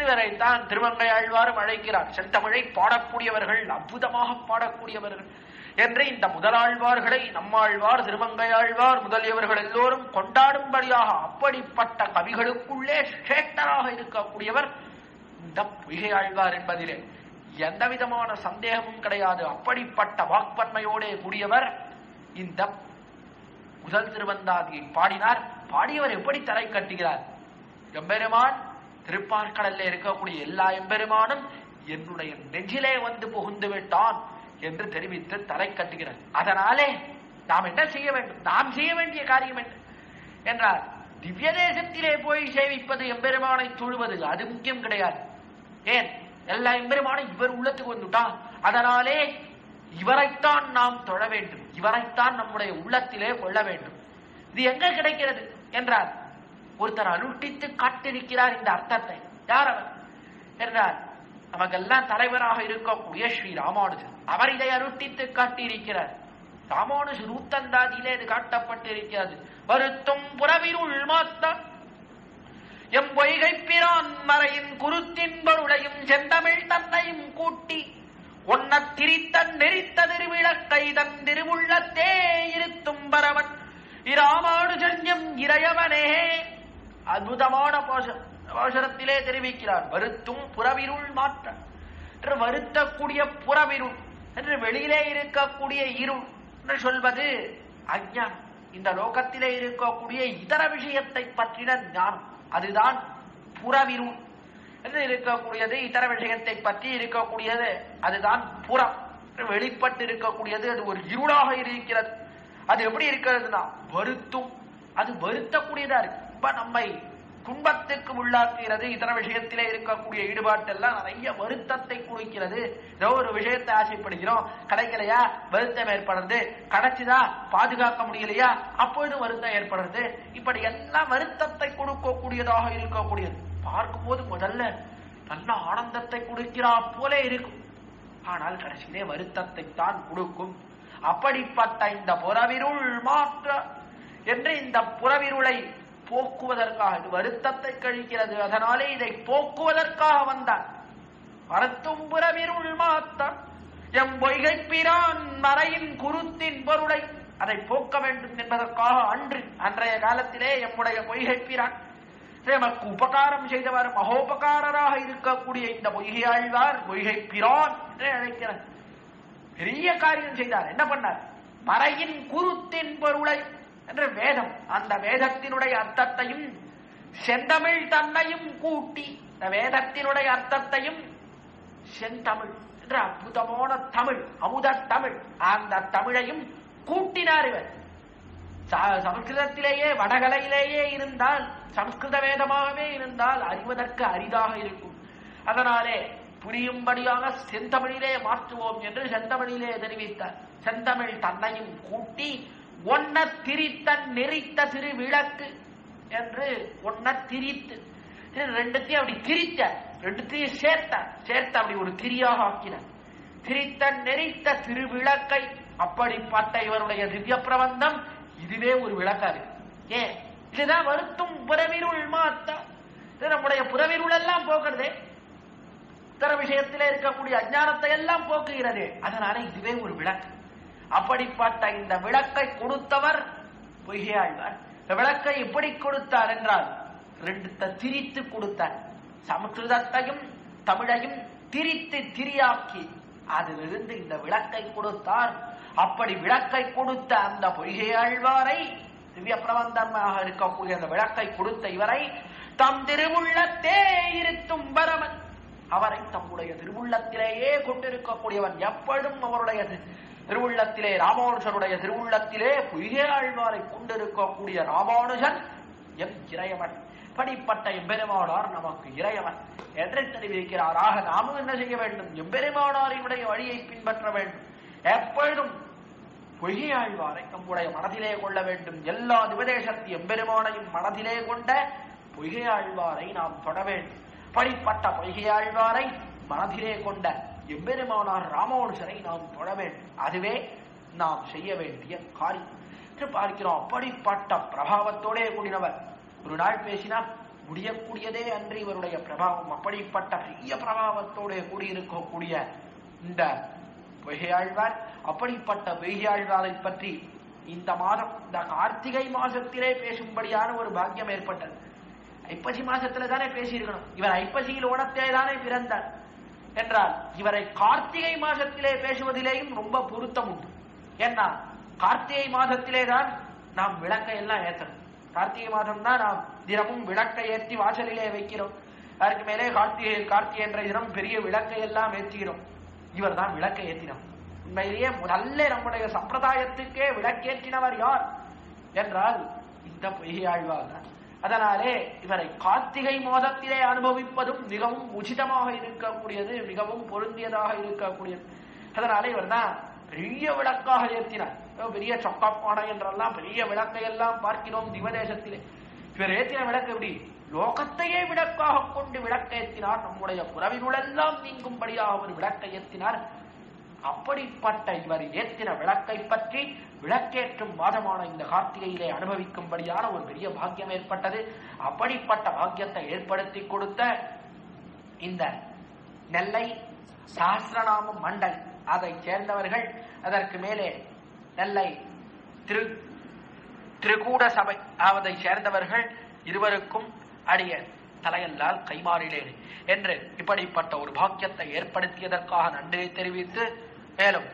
Speaker 1: இவரைத்தான் திருமங்கையாழ்வாரும் அழைக்கிறார். செந்தமிழை பாடக்கூடியவர்கள், அற்புதமாக பாடக்கூடியவர்கள் என்று இந்த முதலாழ்வார்களை நம்மாழ்வார், திருமங்கையாழ்வார் முதலியவர்கள் எல்லோரும் கொண்டாடும்படியாக அப்படிப்பட்ட கவிகளுக்குள்ளே சேட்டராக இருக்கக்கூடியவர் இந்த பொய்கையாழ்வார் என்பதிலே எந்த விதமான சந்தேகமும் கிடையாது. அப்படிப்பட்ட வாக்பன்மையோடே கூடியவர் இந்த முதல் திருவந்தாதியை பாடினார். பாடியவர் எப்படி தலை கட்டுகிறார்? எம்பெருமான் திருப்பார்கடல்ல இருக்கக்கூடிய எல்லா எம்பெருமானும் என்னுடைய நெஞ்சிலே வந்து புகுந்து விட்டான் என்று தெரிவித்து தலை கட்டுகிறார். அதனாலே நாம் என்ன செய்ய வேண்டும்? நாம் செய்ய வேண்டிய காரியம் என்ன என்றால், திவ்ய தேசத்திலே போய் சேவிப்பது, எம்பெருமானை தொழுவது, அது முக்கியம் கிடையாது. ஏன்? எல்லா எம்பெருமானும் இவர் உள்ளத்துக்கு வந்துட்டான். அதனாலே இவரைத்தான் நாம் தொழ வேண்டும், இவரைத்தான் நம்முடைய உள்ளத்திலே கொள்ள வேண்டும். இது எங்க கிடைக்கிறது என்றால், ஒருத்தர் அனுஷ்டித்து காட்டிருக்கிறார் இந்த அர்த்தத்தை. யார் அவர் என்றால், நமக்கெல்லாம் தலைவராக இருக்கக்கூடிய ஸ்ரீ ராமானுஜர். அவர் இதை அனுஷ்டித்து காட்டியிருக்கிறார். ராமானுஜர் நூத்தந்தாதியிலே இது காட்டப்பட்டிருக்கிறது. வருத்தும் புறவிருள் மாத்த எம் பொய்கை பிரான் மறையின் குருத்தின் பொருளையும் செந்தமிழ் தன்னையும் கூட்டி ஒன்ன திரித்தன் நெறித்த திருவிளக்கை தன் திருவுள்ளத்தே இருத்தும் பரவன் இராமானுஜன்யம் இறையவனே. அற்புதமான பாசுரத்திலே தெரிவிக்கிறார். வருத்தும் புறவிருள் மாற்ற என்று, வருத்தக்கூடிய புறவிருள் என்று வெளியிலே இருக்கக்கூடிய இருள் என்று சொல்வது அஞ்ஞானம். இந்த லோகத்திலே இருக்கக்கூடிய இதர விஷயத்தை பற்றின ஞானம், அதுதான் புறவிருள் என்று இருக்கக்கூடியது. இதர விஷயத்தை பற்றி இருக்கக்கூடியது அதுதான் புறம். வெளிப்பட்டு இருக்கக்கூடியது அது ஒரு இருளாக இருக்கிறது. அது எப்படி இருக்கிறதுனா வருத்தும், அது வருத்தக்கூடியதா இருக்கு. நம்மை துன்பத்துக்கு உள்ளாக்குகிறது. இதர விஷயத்திலே இருக்கக்கூடிய ஈடுபாட்டெல்லாம் நிறைய வருத்தத்தை கொடுக்கிறது. ஏதோ ஒரு விஷயத்தை ஆசைப்படுகிறோம், கிடைக்கலையா வருத்தம் ஏற்படுறது, கிடைச்சுதா பாதுகாக்க முடியலையா அப்பொழுது வருத்தம் ஏற்படுறது. இப்படி எல்லாம் வருத்தத்தை கொடுக்கக்கூடியதாக இருக்கக்கூடியது. பார்க்கும்போது முதல்ல நல்ல ஆனந்தத்தை கொடுக்கிறா போல இருக்கும், ஆனால் கடைசியிலே வருத்தத்தை தான் கொடுக்கும். அப்படிப்பட்ட இந்த புறவிருள் மாற்ற என்று, இந்த புறவிருளை போக்குவதற்காக, இது வருத்தத்தை கழிக்கிறது, அதனாலே இதை போக்குவதற்காக வந்தார். அறத்தும் புறவிருள் மாத்த எம் பொய்கை பிரான் மறையின் குருத்தின் பொருளை, அதை போக்க வேண்டும் என்பதற்காக அன்றைய காலத்திலே எம்முடைய பொய்கை பிரான் நமக்கு உபகாரம் செய்தவர், மகோபகாரராக இருக்கக்கூடிய இந்த பொய்கையாழ்வார் பொய்கை பிரான் என்று அழைக்கிறார். பெரிய காரியம் செய்தார். என்ன பண்ணார்? மறையின் குருத்தின் பொருளை என்ற வேதம், அந்த வேதத்தினுடைய அர்த்தத்தையும் செந்தமிழ் தன்னையும் கூட்டி, இந்த வேதத்தினுடைய அர்த்தத்தையும் செந்தமிழ் என்ற அற்புதமான தமிழ், அமுத தமிழ், அந்த தமிழையும் கூட்டினார் இவர். சமஸ்கிருதத்திலேயே வடகலையிலேயே இருந்தால், சமஸ்கிருத வேதமாகவே இருந்தால் அறிவதற்கு அரிதாக இருக்கும். அதனாலே புரியும்படியாக செந்தமிழிலே மாற்றுவோம் என்று செந்தமிழிலே தெரிவித்தார். செந்தமிழ் தன்னையும் கூட்டி ஒன்ன திரித்தன் நெறித்த திரு விளக்கு என்று, ஒன்ன திரித்து ரெண்டுத்தையும் அப்படி திரித்த, ரெண்டுத்தையும் சேர்த்த அப்படி ஒரு திரியாக ஆக்கினார். திரித்தன் நெறித்த திருவிளக்கை, அப்படிப்பட்ட இவருடைய திவ்ய பிரபந்தம் இதுவே ஒரு விளக்காரு. ஏன்? இதுதான் வருத்தும் புறவிருள் மாத்த, இது நம்முடைய புறவிருள் எல்லாம் போக்குறதே, இத்தர விஷயத்திலே இருக்கக்கூடிய அஞ்ஞானத்தை எல்லாம் போக்குகிறது. அதனால இதுவே ஒரு விளக்கு. அப்படிப்பட்ட இந்த விளக்கை கொடுத்தவர்
Speaker 2: பொய்கையாழ்வார் விளக்கை எப்படி கொடுத்தார் என்றால் ரெண்டு திரித்து கொடுத்தார். சமஸ்கிருதத்தையும் தமிழையும் திரித்து திரியாக்கி அதிலிருந்து இந்த விளக்கை கொடுத்தார். அப்படி விளக்கை கொடுத்த அந்த பொய்கையாழ்வாரை, திவ்ய பிரபந்தமாக இருக்கக்கூடிய அந்த விளக்கை கொடுத்த இவரை தம் திருவுள்ளத்தே இருத்தும் பரமன், அவரை தம்முடைய திருவுள்ளத்திலேயே கொண்டிருக்கக்கூடியவன், எப்பொழுதும் அவருடைய திருவுள்ளத்திலே, ராமானுஜருடைய திருவுள்ளத்திலே பொய்கையாழ்வாரை கொண்டிருக்கக்கூடிய ராமானுஜன் எம் இறையவன். படிப்பட்ட எம்பெருமானார் நமக்கு இறையவன் என்று தெரிவிக்கிறார். ஆக நாமும் என்ன செய்ய வேண்டும்? எம்பெருமானாரினுடைய வழியை பின்பற்ற வேண்டும். எப்பொழுதும் பொய்கையாழ்வாரை நம்முடைய மனதிலே கொள்ள வேண்டும். எல்லா உபதேசத்தை எம்பெருமானையும் மனதிலே கொண்ட பொய்கையாழ்வாரை நாம் தொட வேண்டும். படிப்பட்ட பொய்கையாழ்வாரை மனதிலே கொண்ட எம்பெருமானார் ராமானுஜரை நாம் தொட வேண்டும். அதுவே நாம் செய்ய வேண்டிய காரியம் பார்க்கிறோம். அப்படிப்பட்ட பிரபாவத்தோடே கூடினவர். ஒரு நாள் பேசினால் முடியக்கூடியதே அன்று இவருடைய பிரபாவம். அப்படிப்பட்ட பெரிய பிரபாவத்தோட கூடியிருக்கக்கூடிய இந்த பொய்கையாழ்வார், அப்படிப்பட்ட பொய்கையாழ்வாரை பற்றி இந்த மாதம், இந்த கார்த்திகை மாசத்திலே பேசும்படியான ஒரு பாக்கியம் ஏற்பட்டது. ஐப்பசி மாசத்துல தானே பேசியிருக்கணும். இவர் ஐப்பசியில் ஓணத்திலே தானே பிறந்தார் என்றால் இவரை கார்த்திகை மாசத்திலே பேசுவதிலேயும் ரொம்ப பொருத்தம் உண்டு. ஏன்னா கார்த்திகை மாதத்திலே தான் நாம் விளக்கை எல்லாம் ஏற்றணும். கார்த்திகை மாதம் தான் நாம் தினமும் விளக்கை ஏற்றி வாசலிலே வைக்கிறோம். அதற்கு மேலே கார்த்திகை என்ற தினம் பெரிய விளக்கை எல்லாம் ஏற்றுகிறோம். இவர் தான் விளக்கை ஏற்றினார். உண்மையிலேயே முதல்ல நம்முடைய சம்பிரதாயத்துக்கே விளக்கேற்றினவர் யார் என்றால் இந்த பொய்கையாழ்வார் தான். அதனாலே இவரை கார்த்திகை மாதத்திலே அனுபவிப்பதும் மிகவும் உச்சிதமாக இருக்கக்கூடியது, மிகவும் பொருந்தியதாக இருக்கக்கூடியது. அதனாலே இவர் தான் பெரிய விளக்காக ஏற்றினார். பெரிய சொக்கப்பானை என்றெல்லாம் பெரிய விளக்கை எல்லாம் பார்க்கிறோம் திவதேசத்திலே. இவர் ஏற்றின விளக்கு எப்படி? லோகத்தையே விளக்காக கொண்டு விளக்கை ஏற்றினார். நம்முடைய புறவிகளெல்லாம் நீங்கும்படியாக ஒரு விளக்கை ஏற்றினார். அப்படிப்பட்ட இவர் ஏற்றின விளக்கை பற்றி விளக்கேற்றும் மாதமான இந்த கார்த்திகையிலே அனுபவிக்கும்படியான ஒரு பெரிய பாக்கியம் ஏற்பட்டது. அப்படிப்பட்ட பாக்கியத்தை ஏற்படுத்தி கொடுத்த இந்த நெல்லை சஹஸ்ரநாமம் மண்டல் அதை சேர்ந்தவர்கள், அதற்கு மேலே நெல்லை திருக்கூட சபை அதை சேர்ந்தவர்கள் இருவருக்கும் அடிய தலையல்லால் கைமாறிலேன் என்று இப்படிப்பட்ட ஒரு பாக்கியத்தை ஏற்படுத்தியதற்காக நன்றியை தெரிவித்து, மேலும்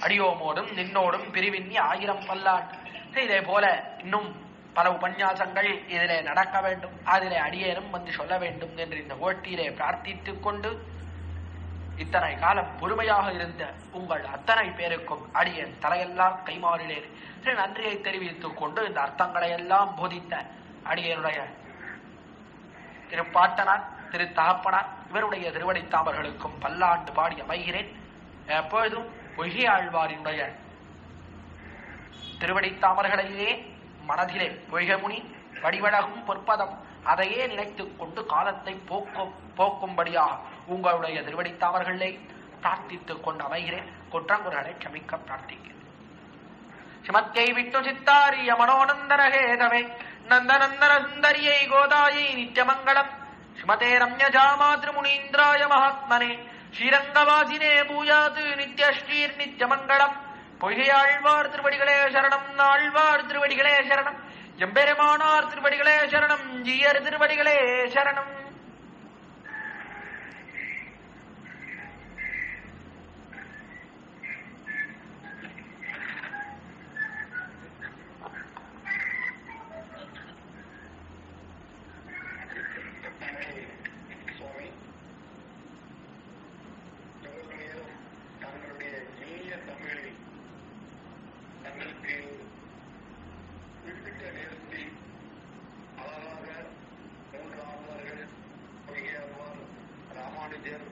Speaker 2: அடியோமோடும் நின்னோடும் பிரிவின்னி 1000 பல்லாண்டு இதே போல இன்னும் பல உபன்யாசங்கள் இதிலே நடக்க வேண்டும், அதிலே அடியேனும் வந்து சொல்ல வேண்டும் என்று இந்த ஓட்டியிலே பிரார்த்தித்துக் கொண்டு, இத்தனை காலம் பொறுமையாக இருந்த உங்கள் அத்தனை பேருக்கும் அடியேன் தலையெல்லாம் கைமாறிலேன் நன்றியை தெரிவித்துக் கொண்டு இந்த அர்த்தங்களை எல்லாம் போதித்த அடியனுடைய திருப்பாட்டனார், திரு தகப்பனார் இவருடைய திருவடித்தாமர்களுக்கும் பல்லாண்டு பாடி அமைகிறேன். எப்பொழுதும் பொய்கை ஆழ்வாரினுடைய திருவடித்தாமர்களையே மனதிலே பொய்கமுனி வடிவழகும் பொற்பதம் அதையே நினைத்துக் கொண்டு காலத்தை போக்கும்படியாக உங்களுடைய திருவடித்தாமர்களே பிரார்த்தித்துக் கொண்டு அமைகிறேன். குற்றங்குறலை க்ஷமிக்க பிரார்த்திக்கிறேன். ஸ்ரீமத்யை விஷ்ணு சித்தாரிய மனோநந்தனஹேதவே நந்தநந்தன சுந்தரியை கோதாயை நித்யமங்கலம். ஸ்ரீமதே ரம்யஜாமாத்ருமுனீந்திராய மகாத்மனே ஸ்ரீரங்கவாசினே பூயாது நித்யஸ்ரீர் நித்யமங்கலம். பொய்கையாழ்வார் திருவடிகளே சரணம், நாழ்வார் திருவடிகளே சரணம், எம்பெருமானார் திருவடிகளே சரணம், ஜீயர் திருவடிகளே சரணம்.
Speaker 3: ராமானுஜர்